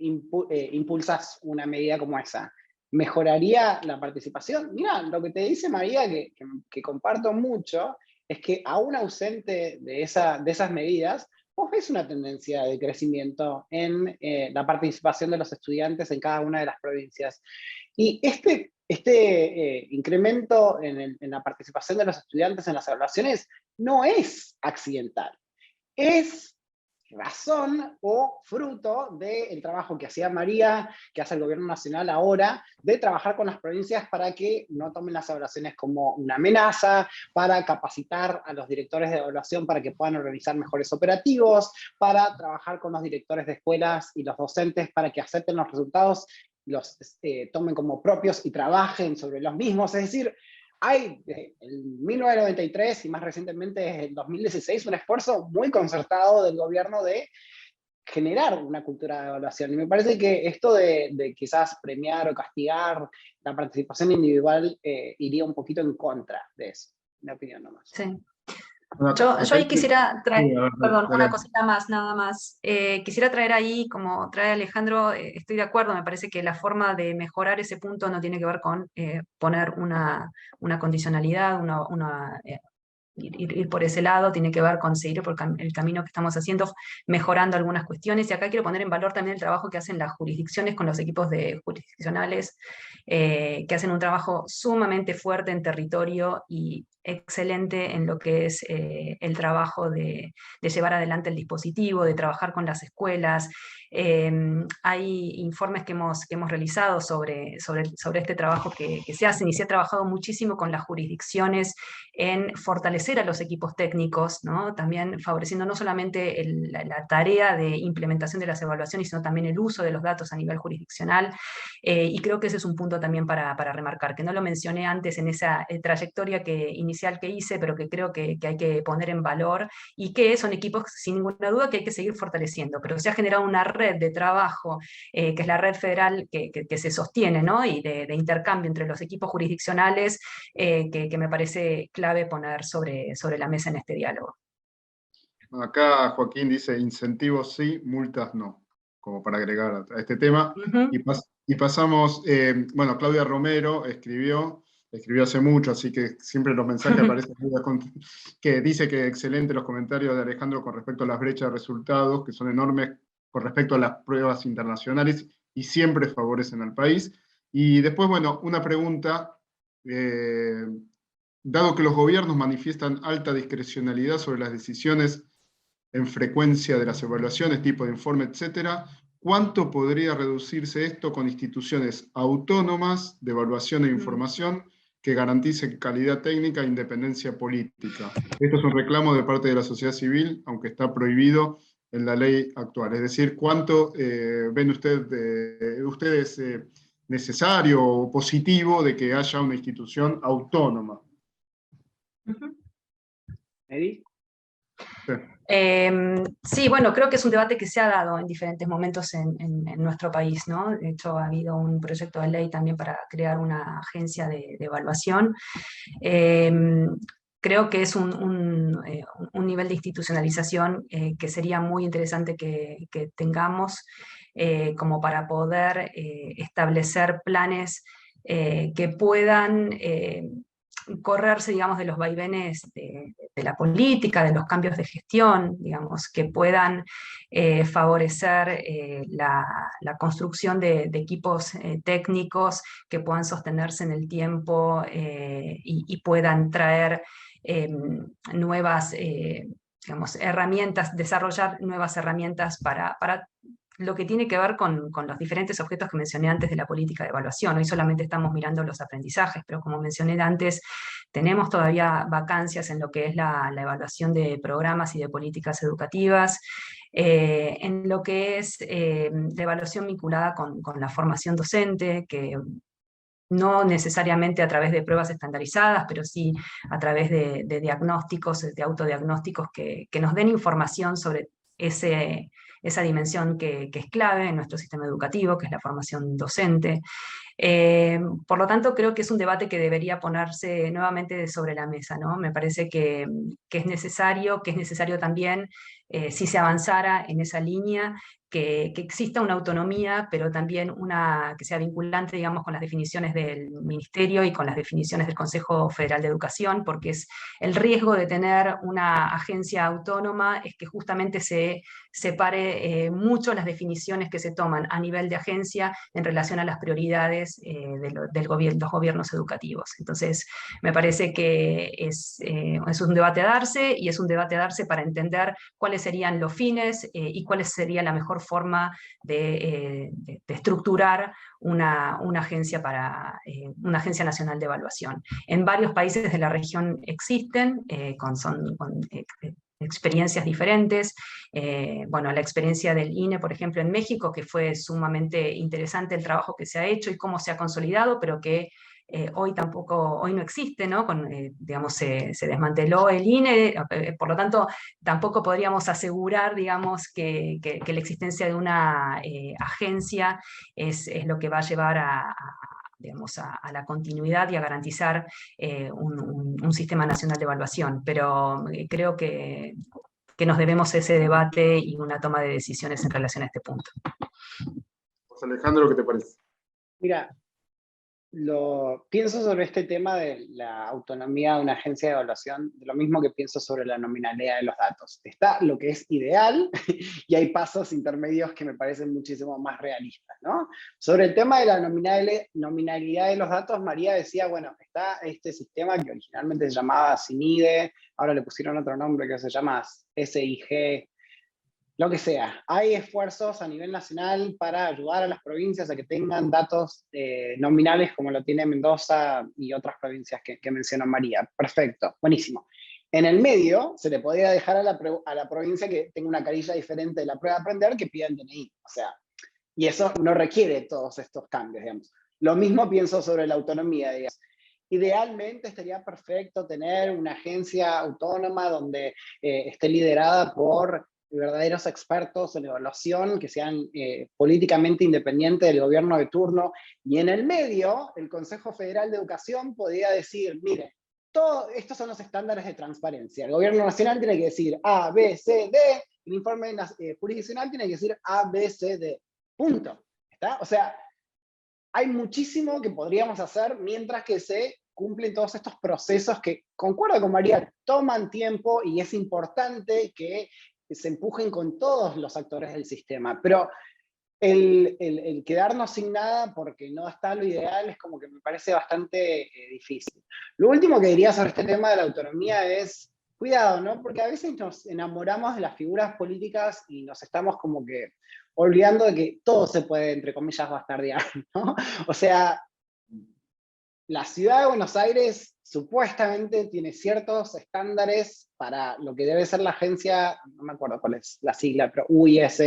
impulsas una medida como esa, ¿mejoraría la participación? Mira, lo que te dice María, que comparto mucho, es que aún ausente de esas medidas, vos ves una tendencia de crecimiento en la participación de los estudiantes en cada una de las provincias. Y este incremento en la participación de los estudiantes en las evaluaciones no es accidental, es razón o fruto del trabajo que hacía María, que hace el gobierno nacional ahora, de trabajar con las provincias para que no tomen las evaluaciones como una amenaza, para capacitar a los directores de evaluación para que puedan organizar mejores operativos, para trabajar con los directores de escuelas y los docentes para que acepten los resultados, los tomen como propios y trabajen sobre los mismos. Es decir, hay en 1993 y más recientemente desde el 2016 un esfuerzo muy concertado del gobierno de generar una cultura de evaluación. Y me parece que esto de quizás premiar o castigar la participación individual iría un poquito en contra de eso, mi opinión nomás. Sí. Yo ahí quisiera traer, perdón, una cosita más, nada más. Quisiera traer ahí, como trae Alejandro, estoy de acuerdo, me parece que la forma de mejorar ese punto no tiene que ver con poner una condicionalidad, ir por ese lado, tiene que ver con seguir por el camino que estamos haciendo, mejorando algunas cuestiones. Y acá quiero poner en valor también el trabajo que hacen las jurisdicciones con los equipos jurisdiccionales, que hacen un trabajo sumamente fuerte en territorio y excelente en lo que es el trabajo de llevar adelante el dispositivo, de trabajar con las escuelas. Hay informes que hemos realizado sobre este trabajo que se hacen, y se ha trabajado muchísimo con las jurisdicciones en fortalecer a los equipos técnicos, ¿no? También favoreciendo no solamente la tarea de implementación de las evaluaciones, sino también el uso de los datos a nivel jurisdiccional, y creo que ese es un punto también para remarcar, que no lo mencioné antes en esa trayectoria inicial que hice, pero que creo que hay que poner en valor, y que son equipos sin ninguna duda que hay que seguir fortaleciendo, pero se ha generado una red de trabajo, que es la red federal que se sostiene, ¿no? Y de intercambio entre los equipos jurisdiccionales, que me parece clave poner sobre la mesa en este diálogo. Acá Joaquín dice incentivos sí, multas no, como para agregar a este tema. Y pasamos, bueno, Claudia Romero escribió hace mucho, así que siempre los mensajes aparecen, que dice que excelente los comentarios de Alejandro con respecto a las brechas de resultados, que son enormes con respecto a las pruebas internacionales y siempre favorecen al país. Y después, bueno, una pregunta, dado que los gobiernos manifiestan alta discrecionalidad sobre las decisiones en frecuencia de las evaluaciones, tipo de informe, etcétera, ¿cuánto podría reducirse esto con instituciones autónomas de evaluación e información que garanticen calidad técnica e independencia política? Esto es un reclamo de parte de la sociedad civil, aunque está prohibido en la ley actual. Es decir, ¿cuánto ven ustedes necesario o positivo de que haya una institución autónoma? ¿Eri? Sí. Sí, bueno, creo que es un debate que se ha dado en diferentes momentos en nuestro país, ¿no? De hecho, ha habido un proyecto de ley también para crear una agencia de evaluación. Creo que es un nivel de institucionalización que sería muy interesante que tengamos como para poder establecer planes que puedan correrse, digamos, de los vaivenes de la política, de los cambios de gestión, digamos, que puedan favorecer la construcción de equipos técnicos que puedan sostenerse en el tiempo y puedan traer nuevas, digamos, herramientas, desarrollar nuevas herramientas para lo que tiene que ver con los diferentes objetos que mencioné antes de la política de evaluación. Hoy solamente estamos mirando los aprendizajes, pero como mencioné antes, tenemos todavía vacancias en lo que es la evaluación de programas y de políticas educativas, en lo que es la evaluación vinculada con la formación docente, que no necesariamente a través de pruebas estandarizadas, pero sí a través de diagnósticos, de autodiagnósticos que nos den información sobre esa dimensión que es clave en nuestro sistema educativo, que es la formación docente. Por lo tanto, creo que es un debate que debería ponerse nuevamente sobre la mesa, ¿no? Me parece que es necesario también, si se avanzara en esa línea, que exista una autonomía, pero también que sea vinculante, digamos, con las definiciones del Ministerio y con las definiciones del Consejo Federal de Educación, porque es el riesgo de tener una agencia autónoma es que justamente se separe mucho las definiciones que se toman a nivel de agencia en relación a las prioridades de los gobiernos educativos. Entonces, me parece que es un debate a darse, y es un debate a darse para entender cuáles serían los fines y cuál sería la mejor forma de estructurar una agencia una agencia nacional de evaluación. En varios países de la región existen, con experiencias diferentes. Bueno, la experiencia del INE, por ejemplo, en México, que fue sumamente interesante el trabajo que se ha hecho y cómo se ha consolidado, pero que hoy no existe, ¿no? Digamos, se desmanteló el INE, por lo tanto, tampoco podríamos asegurar, digamos, que la existencia de una agencia es lo que va a llevar digamos, a la continuidad y a garantizar un sistema nacional de evaluación. Pero creo que nos debemos ese debate y una toma de decisiones en relación a este punto. José Alejandro, ¿qué te parece? Mira, pienso sobre este tema de la autonomía de una agencia de evaluación, de lo mismo que pienso sobre la nominalidad de los datos. Está lo que es ideal y hay pasos intermedios que me parecen muchísimo más realistas, ¿no? Sobre el tema de la nominalidad de los datos, María decía, bueno, está este sistema que originalmente se llamaba CINIDE, ahora le pusieron otro nombre que se llama SIG, lo que sea. Hay esfuerzos a nivel nacional para ayudar a las provincias a que tengan datos nominales como lo tiene Mendoza y otras provincias que mencionó María. Perfecto, buenísimo. En el medio se le podría dejar a la provincia que tenga una carilla diferente de la prueba de aprender que pida el DNI. O sea, y eso no requiere todos estos cambios, digamos. Lo mismo pienso sobre la autonomía, digamos. Idealmente estaría perfecto tener una agencia autónoma donde esté liderada por verdaderos expertos en evaluación, que sean políticamente independientes del gobierno de turno, y en el medio, el Consejo Federal de Educación podría decir, mire, estos son los estándares de transparencia. El gobierno nacional tiene que decir A, B, C, D, el informe jurisdiccional tiene que decir A, B, C, D. Punto. ¿Está? O sea, hay muchísimo que podríamos hacer mientras que se cumplen todos estos procesos que, concuerdo con María, toman tiempo y es importante que se empujen con todos los actores del sistema, pero el quedarnos sin nada porque no está lo ideal es como que me parece bastante difícil. Lo último que diría sobre este tema de la autonomía es, cuidado, ¿no? Porque a veces nos enamoramos de las figuras políticas y nos estamos como que olvidando de que todo se puede, entre comillas, bastardear, ¿no? O sea, la ciudad de Buenos Aires supuestamente tiene ciertos estándares para lo que debe ser la agencia, no me acuerdo cuál es la sigla, pero UIS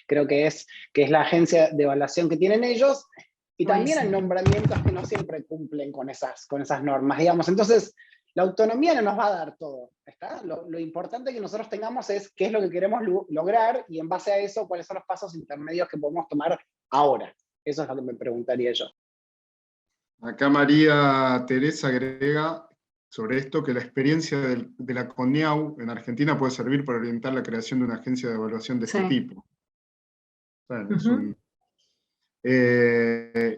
creo que es la agencia de evaluación que tienen ellos, y también hay nombramientos que no siempre cumplen con esas normas, digamos. Entonces, La autonomía no nos va a dar todo, ¿está? Lo importante que nosotros tengamos es qué es lo que queremos lograr, y en base a eso, cuáles son los pasos intermedios que podemos tomar ahora. Eso es lo que me preguntaría yo. Acá María Teresa agrega sobre esto que la experiencia de la CONEAU en Argentina puede servir para orientar la creación de una agencia de evaluación de este tipo. Bueno,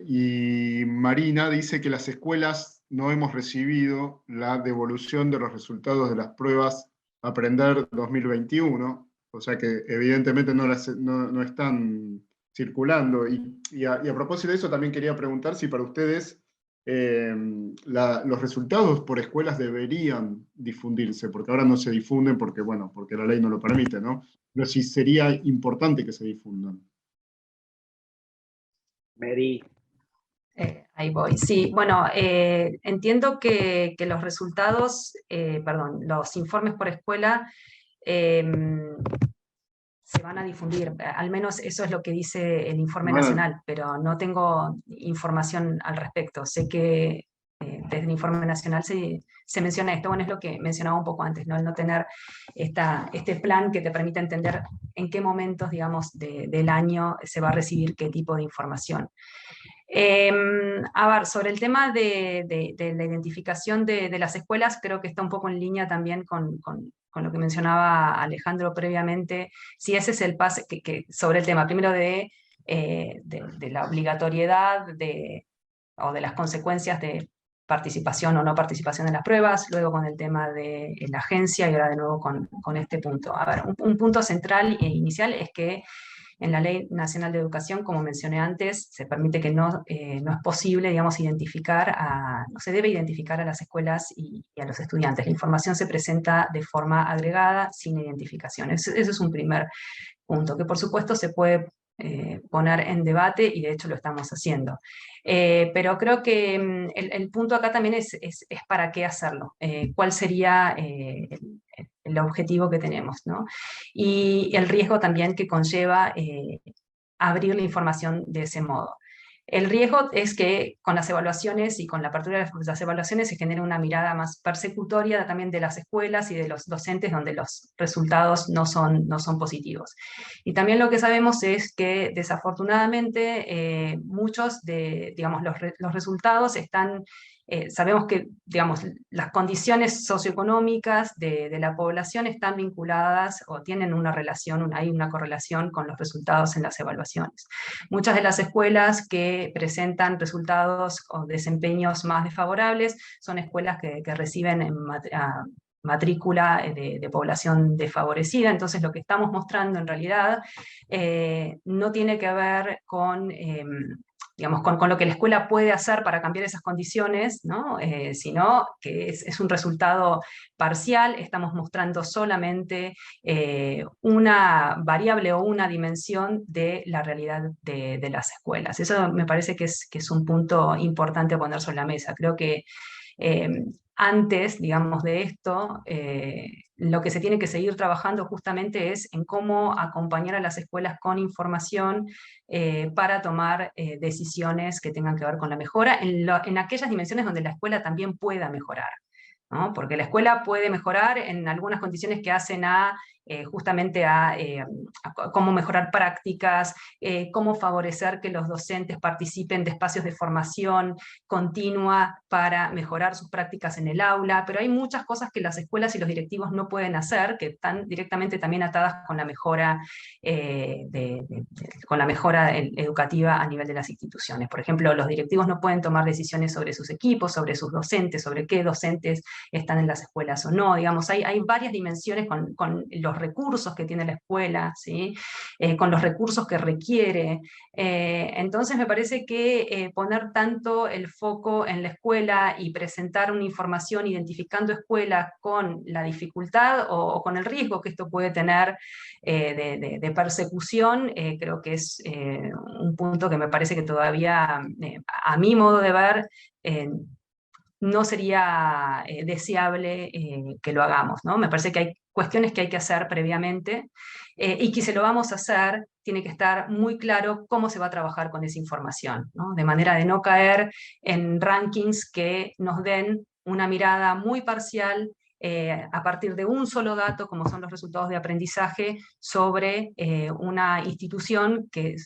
y Marina dice que las escuelas no hemos recibido la devolución de los resultados de las pruebas Aprender 2021, o sea que evidentemente no están circulando. Y a propósito de eso, también quería preguntar si para ustedes los resultados por escuelas deberían difundirse, porque ahora no se difunden porque la ley no lo permite, ¿no? Pero sí sería importante que se difundan. Mary. Ahí voy. Sí, bueno, entiendo que los resultados, los informes por escuela se van a difundir, al menos eso es lo que dice el informe nacional, pero no tengo información al respecto. Sé que desde el informe nacional se menciona esto, bueno, es lo que mencionaba un poco antes, ¿no? El no tener este plan que te permite entender en qué momentos, digamos, del año se va a recibir qué tipo de información. A ver, sobre el tema de la identificación de las escuelas, creo que está un poco en línea también con lo que mencionaba Alejandro previamente, si ese es el pase sobre el tema, primero de la obligatoriedad o de las consecuencias de participación o no participación en las pruebas, luego con el tema de la agencia y ahora de nuevo con este punto. A ver, un punto central e inicial es que en la Ley Nacional de Educación, como mencioné antes, se permite que no es posible, digamos, no se debe identificar a las escuelas y a los estudiantes. La información se presenta de forma agregada, sin identificación. Ese es un primer punto, que por supuesto se puede poner en debate, y de hecho lo estamos haciendo. Pero creo que el punto acá también es para qué hacerlo, cuál sería el objetivo que tenemos, ¿no? Y el riesgo también que conlleva abrir la información de ese modo. El riesgo es que con las evaluaciones y con la apertura de las evaluaciones se genere una mirada más persecutoria también de las escuelas y de los docentes, donde los resultados no son positivos. Y también lo que sabemos es que desafortunadamente muchos de, digamos, los resultados están... sabemos que, digamos, las condiciones socioeconómicas de la población están vinculadas o tienen una relación, hay una correlación con los resultados en las evaluaciones. Muchas de las escuelas que presentan resultados o desempeños más desfavorables son escuelas que reciben matrícula de población desfavorecida. Entonces lo que estamos mostrando en realidad no tiene que ver con... digamos, con lo que la escuela puede hacer para cambiar esas condiciones, ¿no? Sino que es un resultado parcial, estamos mostrando solamente una variable o una dimensión de la realidad de las escuelas. Eso me parece que es un punto importante a poner sobre la mesa. Creo que antes, digamos, de esto, lo que se tiene que seguir trabajando justamente es en cómo acompañar a las escuelas con información para tomar decisiones que tengan que ver con la mejora en aquellas dimensiones donde la escuela también pueda mejorar, ¿no? Porque la escuela puede mejorar en algunas condiciones que hacen justamente a cómo mejorar prácticas, cómo favorecer que los docentes participen de espacios de formación continua para mejorar sus prácticas en el aula, pero hay muchas cosas que las escuelas y los directivos no pueden hacer, que están directamente también atadas con la mejora, educativa a nivel de las instituciones. Por ejemplo, los directivos no pueden tomar decisiones sobre sus equipos, sobre sus docentes, sobre qué docentes están en las escuelas o no. Digamos, hay varias dimensiones con los recursos que tiene la escuela, ¿sí? Con los recursos que requiere. Entonces me parece que poner tanto el foco en la escuela y presentar una información identificando escuelas con la dificultad o con el riesgo que esto puede tener de persecución, creo que es un punto que me parece que todavía, a mi modo de ver, no sería deseable que lo hagamos, ¿no? Me parece que hay cuestiones que hay que hacer previamente y que si lo vamos a hacer, tiene que estar muy claro cómo se va a trabajar con esa información, ¿no? De manera de no caer en rankings que nos den una mirada muy parcial a partir de un solo dato, como son los resultados de aprendizaje, sobre una institución que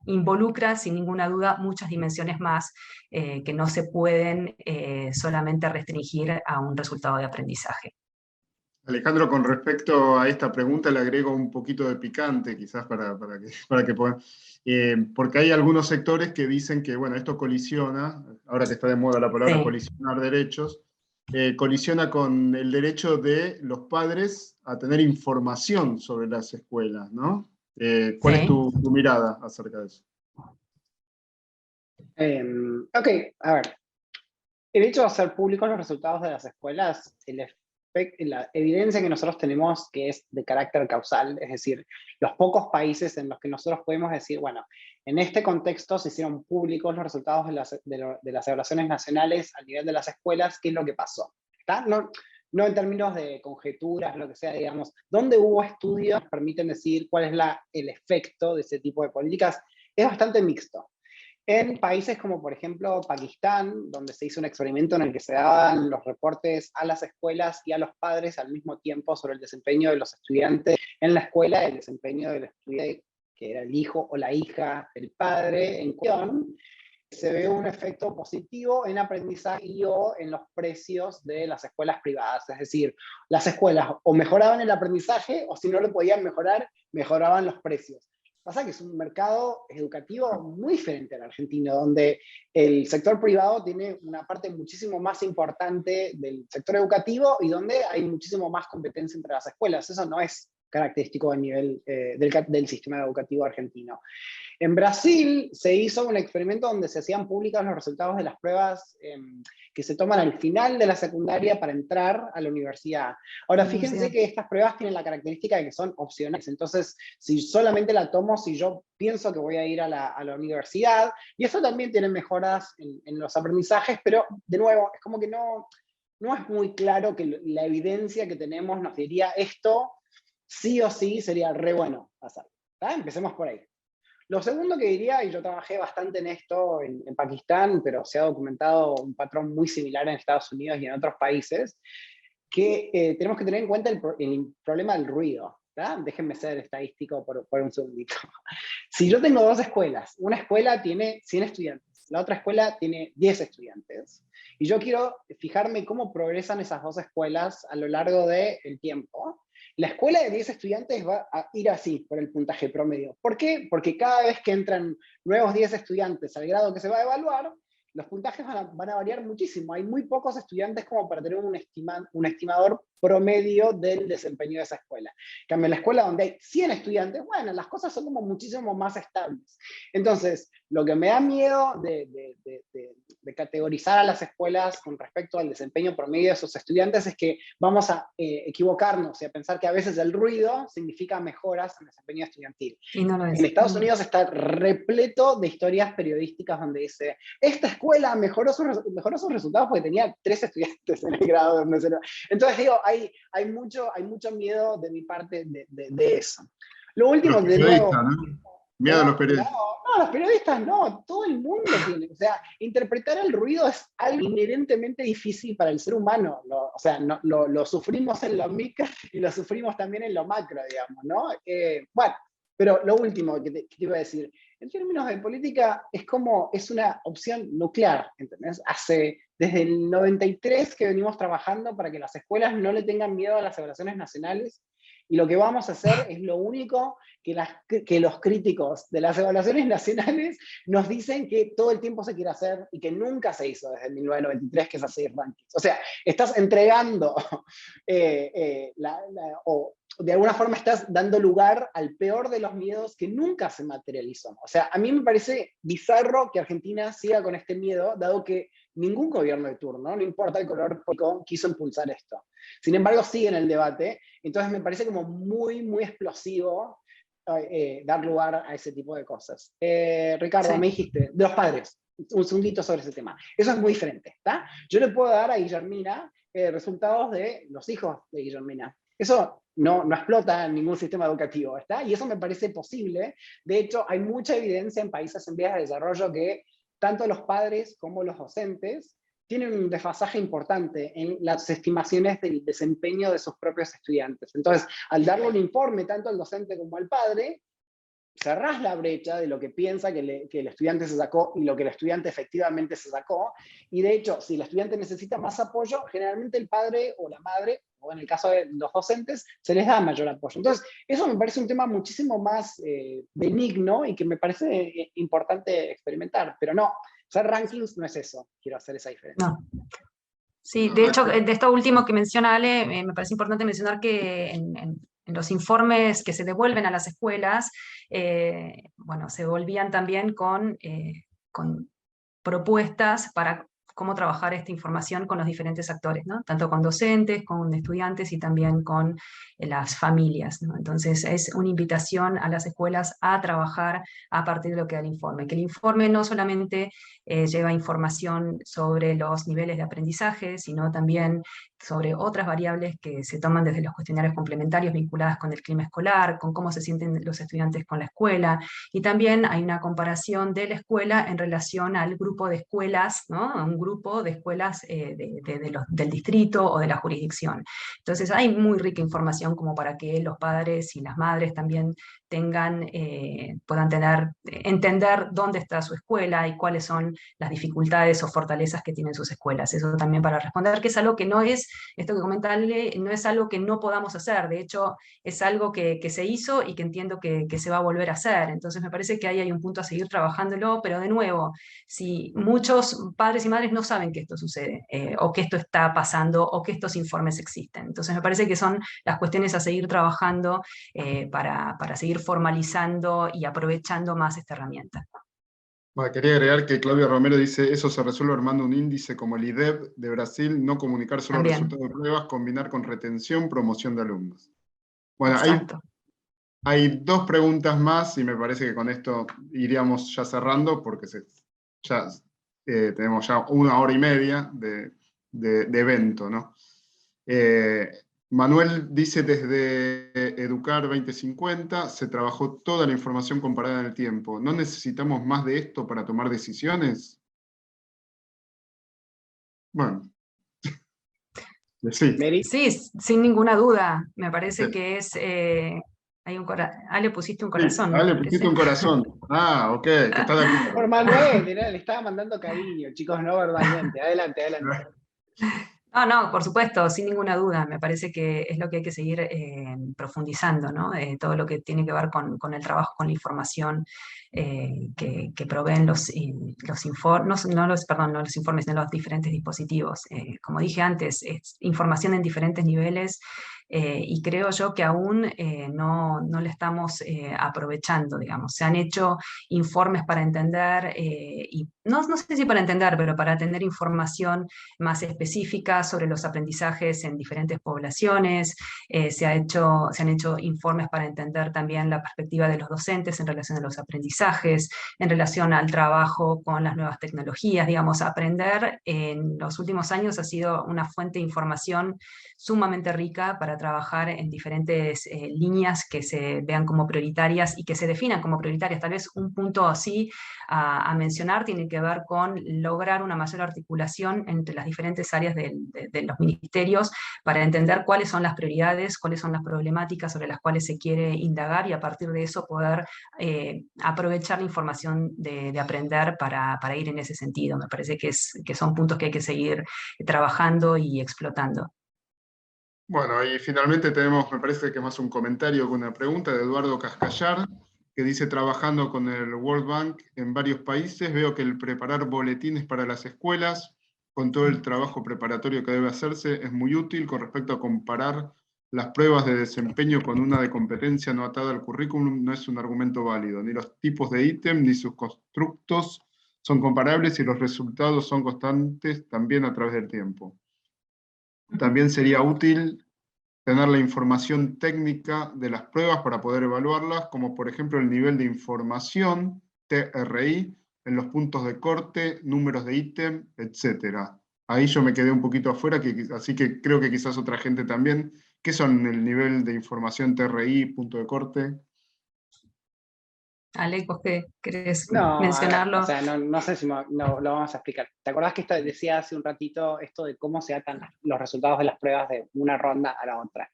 involucra, sin ninguna duda, muchas dimensiones más que no se pueden solamente restringir a un resultado de aprendizaje. Alejandro, con respecto a esta pregunta le agrego un poquito de picante, quizás para que puedan, porque hay algunos sectores que dicen que, bueno, esto colisiona, ahora que está de moda la palabra colisionar derechos, colisiona con el derecho de los padres a tener información sobre las escuelas, ¿no? ¿Cuál es tu mirada acerca de eso? Ok, a ver. El hecho de hacer públicos los resultados de las escuelas, la evidencia que nosotros tenemos que es de carácter causal, es decir, los pocos países en los que nosotros podemos decir, bueno, en este contexto se hicieron públicos los resultados de las evaluaciones nacionales a nivel de las escuelas, ¿qué es lo que pasó? ¿Está? No en términos de conjeturas, lo que sea, digamos, ¿dónde hubo estudios que permiten decir cuál es el efecto de ese tipo de políticas? Es bastante mixto. En países como, por ejemplo, Pakistán, donde se hizo un experimento en el que se daban los reportes a las escuelas y a los padres al mismo tiempo sobre el desempeño de los estudiantes en la escuela, el desempeño del estudiante, que era el hijo o la hija del padre en cuestión, se ve un efecto positivo en aprendizaje y o en los precios de las escuelas privadas. Es decir, las escuelas o mejoraban el aprendizaje o si no lo podían mejorar, mejoraban los precios. Pasa que es un mercado educativo muy diferente al argentino, donde el sector privado tiene una parte muchísimo más importante del sector educativo y donde hay muchísimo más competencia entre las escuelas. Eso no es característico a nivel del sistema educativo argentino. En Brasil se hizo un experimento donde se hacían públicos los resultados de las pruebas que se toman al final de la secundaria para entrar a la universidad. Ahora, fíjense que estas pruebas tienen la característica de que son opcionales. Entonces, si solamente la tomo, si yo pienso que voy a ir a la universidad, y eso también tiene mejoras en los aprendizajes, pero de nuevo, es como que no es muy claro que la evidencia que tenemos nos diría esto sí o sí sería re bueno pasar. Empecemos por ahí. Lo segundo que diría, y yo trabajé bastante en esto en Pakistán, pero se ha documentado un patrón muy similar en Estados Unidos y en otros países, que tenemos que tener en cuenta el problema del ruido. ¿Tá? Déjenme ser estadístico por un segundito. Si yo tengo dos escuelas, una escuela tiene 100 estudiantes, la otra escuela tiene 10 estudiantes, y yo quiero fijarme cómo progresan esas dos escuelas a lo largo del tiempo, la escuela de 10 estudiantes va a ir así por el puntaje promedio. ¿Por qué? Porque cada vez que entran nuevos 10 estudiantes al grado que se va a evaluar, los puntajes van a variar muchísimo. Hay muy pocos estudiantes como para tener un estimador promedio del desempeño de esa escuela. En cambio, en la escuela donde hay 100 estudiantes, bueno, las cosas son como muchísimo más estables. Entonces, lo que me da miedo de categorizar a las escuelas con respecto al desempeño promedio de sus estudiantes es que vamos a equivocarnos y a pensar que a veces el ruido significa mejoras en el desempeño estudiantil. Y no lo es. En Estados Unidos está repleto de historias periodísticas donde dice, esta escuela mejoró sus resultados porque tenía 3 estudiantes en el grado donde se lo... Entonces digo, hay mucho miedo de mi parte de eso. Lo último, de nuevo... ¿no? Miedo a los periodistas. No, los periodistas no, todo el mundo tiene. O sea, interpretar el ruido es algo inherentemente difícil para el ser humano. O sea, lo sufrimos en lo micro y lo sufrimos también en lo macro, digamos, ¿no? Bueno, pero lo último que te iba a decir, en términos de política, es una opción nuclear, ¿entendés? Desde el 93 que venimos trabajando para que las escuelas no le tengan miedo a las evaluaciones nacionales, y lo que vamos a hacer es lo único que los críticos de las evaluaciones nacionales nos dicen que todo el tiempo se quiere hacer y que nunca se hizo desde el 1993, que es hacer rankings. O sea, estás entregando o de alguna forma estás dando lugar al peor de los miedos que nunca se materializó. O sea, a mí me parece bizarro que Argentina siga con este miedo, dado que ningún gobierno de turno, no importa el color político, quiso impulsar esto. Sin embargo, sigue en el debate, entonces me parece como muy, muy explosivo dar lugar a ese tipo de cosas. Ricardo, Sí. me dijiste, de los padres, un segundito sobre ese tema. Eso es muy diferente, ¿está? Yo le puedo dar a Guillermina resultados de los hijos de Guillermina. Eso no explota en ningún sistema educativo, ¿está? Y eso me parece posible. De hecho, hay mucha evidencia en países en vías de desarrollo que tanto los padres como los docentes tienen un desfasaje importante en las estimaciones del desempeño de sus propios estudiantes. Entonces, al darle un informe tanto al docente como al padre, cerrás la brecha de lo que piensa que el estudiante se sacó y lo que el estudiante efectivamente se sacó, y de hecho, si el estudiante necesita más apoyo, generalmente el padre o la madre, o en el caso de los docentes, se les da mayor apoyo. Entonces, eso me parece un tema muchísimo más benigno y que me parece importante experimentar, pero no, hacer rankings no es eso, quiero hacer esa diferencia. No. Sí, de hecho, de esto último que menciona Ale, me parece importante mencionar que en los informes que se devuelven a las escuelas, bueno, se volvían también con propuestas para cómo trabajar esta información con los diferentes actores, ¿no? Tanto con docentes, con estudiantes y también con las familias, ¿no? Entonces es una invitación a las escuelas a trabajar a partir de lo que da el informe, que el informe no solamente lleva información sobre los niveles de aprendizaje, sino también sobre otras variables que se toman desde los cuestionarios complementarios vinculadas con el clima escolar, con cómo se sienten los estudiantes con la escuela, y también hay una comparación de la escuela en relación al grupo de escuelas, ¿no? Un grupo de escuelas del distrito o de la jurisdicción. Entonces hay muy rica información como para que los padres y las madres también puedan entender dónde está su escuela y cuáles son las dificultades o fortalezas que tienen sus escuelas. Eso también para responder, que es algo que no es, esto que comentarle, no es algo que no podamos hacer, de hecho es algo que se hizo y que entiendo que se va a volver a hacer. Entonces me parece que ahí hay un punto a seguir trabajándolo, pero de nuevo, si muchos padres y madres no saben que esto sucede, o que esto está pasando, o que estos informes existen. Entonces me parece que son las cuestiones a seguir trabajando para seguir formalizando y aprovechando más esta herramienta. Bueno, quería agregar que Claudia Romero dice, eso se resuelve armando un índice como el IDEB de Brasil, no comunicar solo También. resultados de pruebas, combinar con retención, promoción de alumnos. Bueno, Exacto. hay dos preguntas más y me parece que con esto iríamos ya cerrando porque tenemos ya 1 hora y media de evento, ¿no? Manuel dice, desde Educar 2050 se trabajó toda la información comparada en el tiempo. ¿No necesitamos más de esto para tomar decisiones? Bueno. Sí. Mary. Sí, sin ninguna duda. Me parece Sí. que es... Ale, pusiste un corazón, Sí, ¿no? Ale, Me pusiste parece. un corazón. Ah, ok, que está de acuerdo. Por Manuel, le estaba mandando cariño, chicos, no verbalmente. Adelante, adelante. No, por supuesto, sin ninguna duda. Me parece que es lo que hay que seguir profundizando, ¿no? Todo lo que tiene que ver con el trabajo, con la información que proveen los informes, no los informes, sino los diferentes dispositivos. Como dije antes, es información en diferentes niveles y creo yo que aún no le estamos aprovechando, digamos. Se han hecho informes para entender, y no sé si para entender, pero para tener información más específica sobre los aprendizajes en diferentes poblaciones. Se han hecho informes para entender también la perspectiva de los docentes en relación a los aprendizajes, en relación al trabajo con las nuevas tecnologías. Digamos, aprender en los últimos años ha sido una fuente de información sumamente rica para trabajar en diferentes líneas que se vean como prioritarias y que se definan como prioritarias. Tal vez un punto así a mencionar tiene que ver con lograr una mayor articulación entre las diferentes áreas de los ministerios para entender cuáles son las prioridades, cuáles son las problemáticas sobre las cuales se quiere indagar y a partir de eso poder aprovechar la información de aprender para ir en ese sentido. Me parece que son puntos que hay que seguir trabajando y explotando. Bueno, y finalmente tenemos, me parece que más un comentario que una pregunta de Eduardo Cascallar, que dice, trabajando con el World Bank en varios países, veo que el preparar boletines para las escuelas, con todo el trabajo preparatorio que debe hacerse, es muy útil con respecto a comparar las pruebas de desempeño con una de competencia no atada al currículum, no es un argumento válido. Ni los tipos de ítem ni sus constructos son comparables y los resultados son constantes también a través del tiempo. También sería útil tener la información técnica de las pruebas para poder evaluarlas, como por ejemplo el nivel de información, TRI, en los puntos de corte, números de ítem, etc. Ahí yo me quedé un poquito afuera, así que creo que quizás otra gente también. ¿Qué son el nivel de información TRI, punto de corte? Ale, ¿vos qué querés No, a ver, o mencionarlo? sea, no sé si no, lo vamos a explicar. ¿Te acordás que decía hace un ratito esto de cómo se atan los resultados de las pruebas de una ronda a la otra?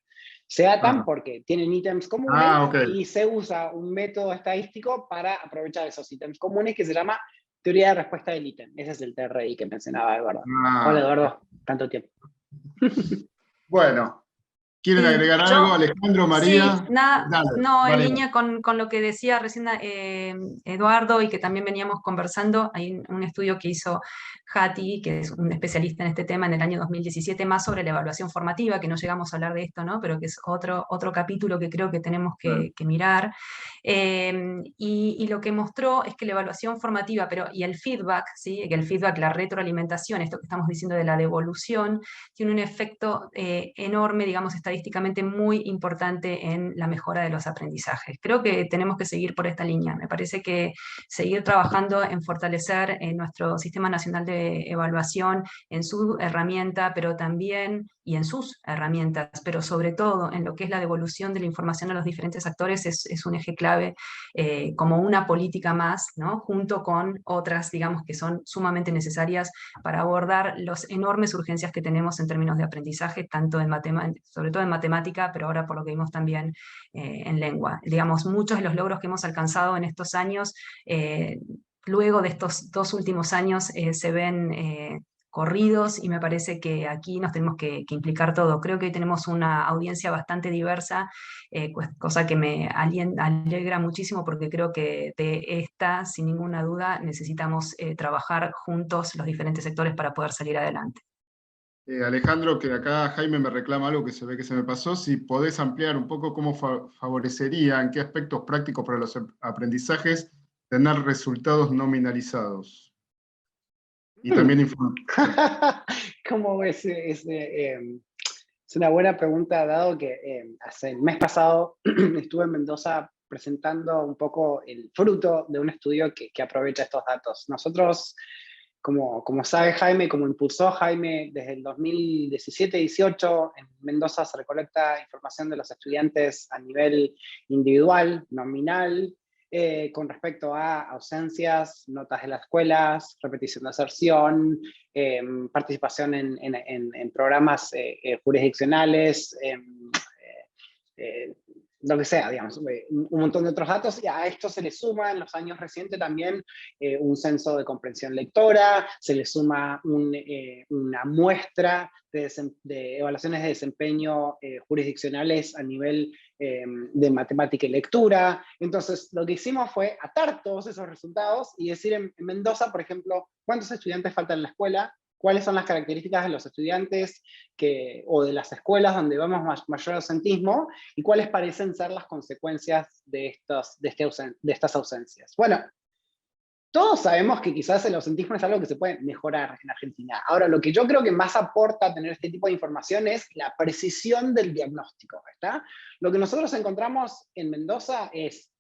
Se atan Ah, porque tienen ítems comunes ah, ok. y se usa un método estadístico para aprovechar esos ítems comunes que se llama teoría de respuesta del ítem. Ese es el TRI que mencionaba Eduardo. Hola Ah, Eduardo, tanto tiempo. bueno, ¿quieren Sí, agregar algo? yo, Alejandro, sí, María. Dale, no, en vale. línea con lo que decía recién Eduardo y que también veníamos conversando, hay un estudio que hizo Hati, que es un especialista en este tema en el año 2017, más sobre la evaluación formativa, que no llegamos a hablar de esto, ¿no? Pero que es otro capítulo que creo que tenemos que mirar. Y lo que mostró es que la evaluación formativa, y el feedback, ¿sí? Que el feedback, la retroalimentación, esto que estamos diciendo de la devolución, tiene un efecto enorme, digamos, estadísticamente muy importante en la mejora de los aprendizajes. Creo que tenemos que seguir por esta línea. Me parece que seguir trabajando en fortalecer nuestro Sistema Nacional de Evaluación, en su herramienta, pero también, y en sus herramientas, pero sobre todo en lo que es la devolución de la información a los diferentes actores, es un eje clave como una política más, ¿no? Junto con otras, digamos, que son sumamente necesarias para abordar las enormes urgencias que tenemos en términos de aprendizaje, tanto sobre todo en matemática, pero ahora por lo que vimos también en lengua. Digamos, muchos de los logros que hemos alcanzado en estos años, luego de estos 2 últimos años, se ven corridos y me parece que aquí nos tenemos que implicar todo. Creo que hoy tenemos una audiencia bastante diversa, cosa que me alegra muchísimo porque creo que de esta, sin ninguna duda, necesitamos trabajar juntos los diferentes sectores para poder salir adelante. Alejandro, que acá Jaime me reclama algo que se ve que se me pasó. Si podés ampliar un poco cómo favorecería, en qué aspectos prácticos para los aprendizajes, tener resultados nominalizados. Y también ¿Cómo ves? Es una buena pregunta, dado que hace el mes pasado estuve en Mendoza presentando un poco el fruto de un estudio que aprovecha estos datos. Nosotros, como sabe Jaime, como impulsó Jaime desde el 2017-18, en Mendoza se recolecta información de los estudiantes a nivel individual, nominal, con respecto a ausencias, notas de las escuelas, repetición de aserción, participación en programas jurisdiccionales, lo que sea, digamos, un montón de otros datos, y a esto se le suma en los años recientes también un censo de comprensión lectora, se le suma una muestra de evaluaciones de desempeño jurisdiccionales a nivel de matemática y lectura. Entonces, lo que hicimos fue atar todos esos resultados y decir en Mendoza, por ejemplo, cuántos estudiantes faltan en la escuela, cuáles son las características de los estudiantes o de las escuelas donde vemos mayor ausentismo y cuáles parecen ser las consecuencias de estas ausencias. Bueno, todos sabemos que quizás el ausentismo es algo que se puede mejorar en Argentina. Ahora, lo que yo creo que más aporta tener este tipo de información es la precisión del diagnóstico, ¿está? Lo que nosotros encontramos en Mendoza es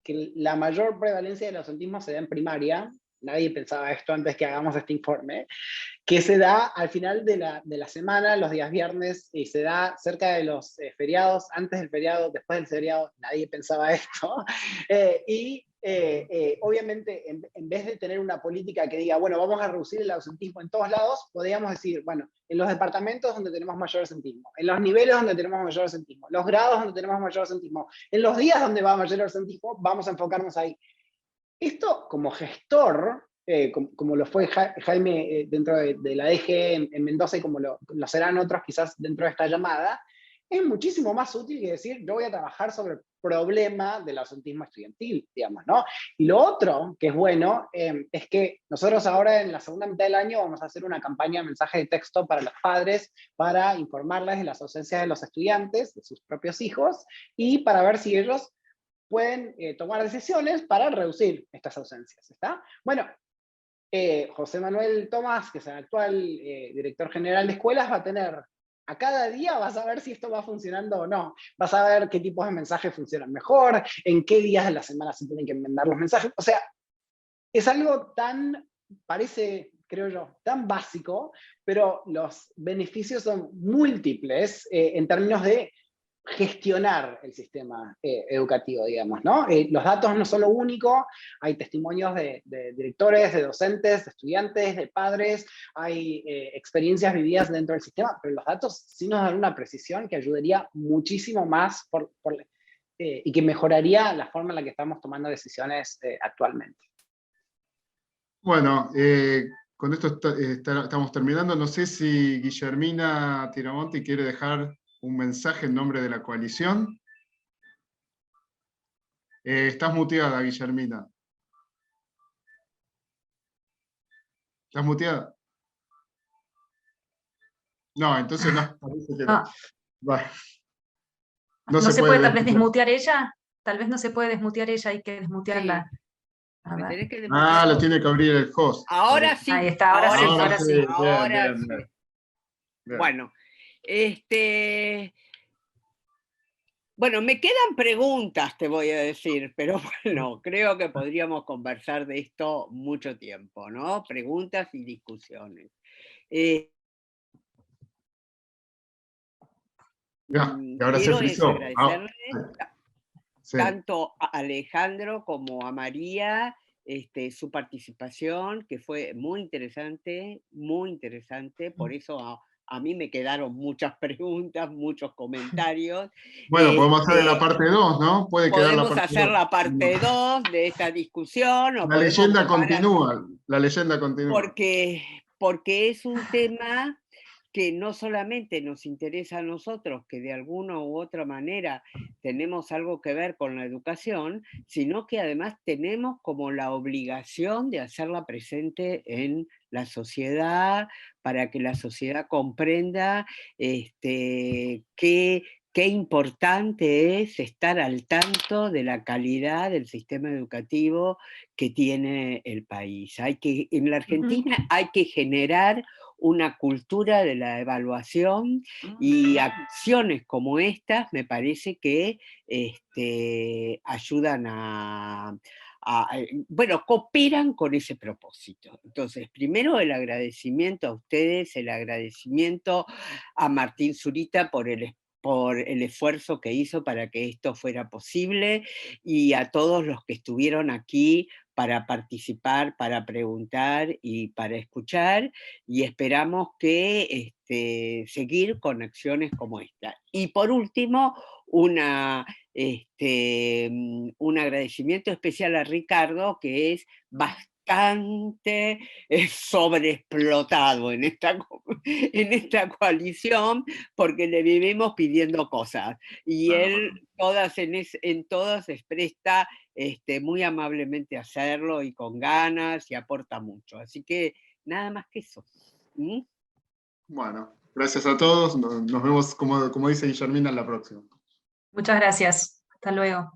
que la mayor prevalencia del ausentismo se da en primaria. Nadie pensaba esto antes que hagamos este informe, que se da al final de la semana, los días viernes, y se da cerca de los feriados, antes del feriado, después del feriado, nadie pensaba esto. Obviamente, en vez de tener una política que diga, bueno, vamos a reducir el ausentismo en todos lados, podríamos decir, bueno, en los departamentos donde tenemos mayor ausentismo, en los niveles donde tenemos mayor ausentismo, los grados donde tenemos mayor ausentismo, en los días donde va mayor ausentismo, vamos a enfocarnos ahí. Esto, como gestor, como lo fue Jaime dentro de la DG en Mendoza y como lo serán otros quizás dentro de esta llamada, es muchísimo más útil que decir, yo voy a trabajar sobre el problema del ausentismo estudiantil, digamos, ¿no? Y lo otro que es bueno es que nosotros ahora en la segunda mitad del año vamos a hacer una campaña de mensaje de texto para los padres para informarles de las ausencias de los estudiantes, de sus propios hijos, y para ver si ellos pueden tomar decisiones para reducir estas ausencias, ¿está? Bueno, José Manuel Tomás, que es el actual director general de escuelas, va a tener, a cada día vas a ver si esto va funcionando o no, vas a ver qué tipos de mensajes funcionan mejor, en qué días de la semana se tienen que enmendar los mensajes, o sea, es algo parece, creo yo, tan básico, pero los beneficios son múltiples en términos de gestionar el sistema educativo, digamos, ¿no? Los datos no son lo único, hay testimonios de directores, de docentes, de estudiantes, de padres, hay experiencias vividas dentro del sistema, pero los datos sí nos dan una precisión que ayudaría muchísimo más y que mejoraría la forma en la que estamos tomando decisiones actualmente. Bueno, con esto estamos terminando. No sé si Guillermina Tiramonti quiere dejar un mensaje en nombre de la coalición. Estás muteada, Guillermina. ¿Estás muteada? No, entonces no. Parece que no. Bueno, No se puede tal vez desmutear. desmutear ella. Tal vez no se puede desmutear ella, hay que desmutearla. A Me ver. tenés que desmutear. Lo tiene que abrir el host. Ahora sí. Ahí está, ahora sí, ahora sí. Ahora Bien, sí. bien. Bien. Bueno, bueno, me quedan preguntas, te voy a decir, pero bueno, creo que podríamos conversar de esto mucho tiempo, ¿no? Preguntas y discusiones. Ya, y ahora se Quiero frizó. agradecerle Sí. tanto a Alejandro como a María su participación, que fue muy interesante, por eso a mí me quedaron muchas preguntas, muchos comentarios. Bueno, podemos hacer la parte 2, ¿no? Puede quedar la Podemos parte hacer 2. la parte 2 de esta discusión. O La leyenda continúa, la leyenda continúa. Porque es un tema que no solamente nos interesa a nosotros, que de alguna u otra manera tenemos algo que ver con la educación, sino que además tenemos como la obligación de hacerla presente en la sociedad, para que la sociedad comprenda qué importante es estar al tanto de la calidad del sistema educativo que tiene el país. En la Argentina hay que generar una cultura de la evaluación, y acciones como estas me parece que ayudan bueno, cooperan con ese propósito. Entonces, primero el agradecimiento a ustedes, el agradecimiento a Martín Zurita por el esfuerzo que hizo para que esto fuera posible, y a todos los que estuvieron aquí para participar, para preguntar y para escuchar, y esperamos que seguir con acciones como esta. Y por último, un agradecimiento especial a Ricardo, que es bastante sobreexplotado en esta coalición, porque le vivimos pidiendo cosas, y él en todas se presta muy amablemente a hacerlo, y con ganas, y aporta mucho. Así que nada más que eso. Bueno, gracias a todos. Nos vemos, como dice Guillermina, en la próxima. Muchas gracias. Hasta luego.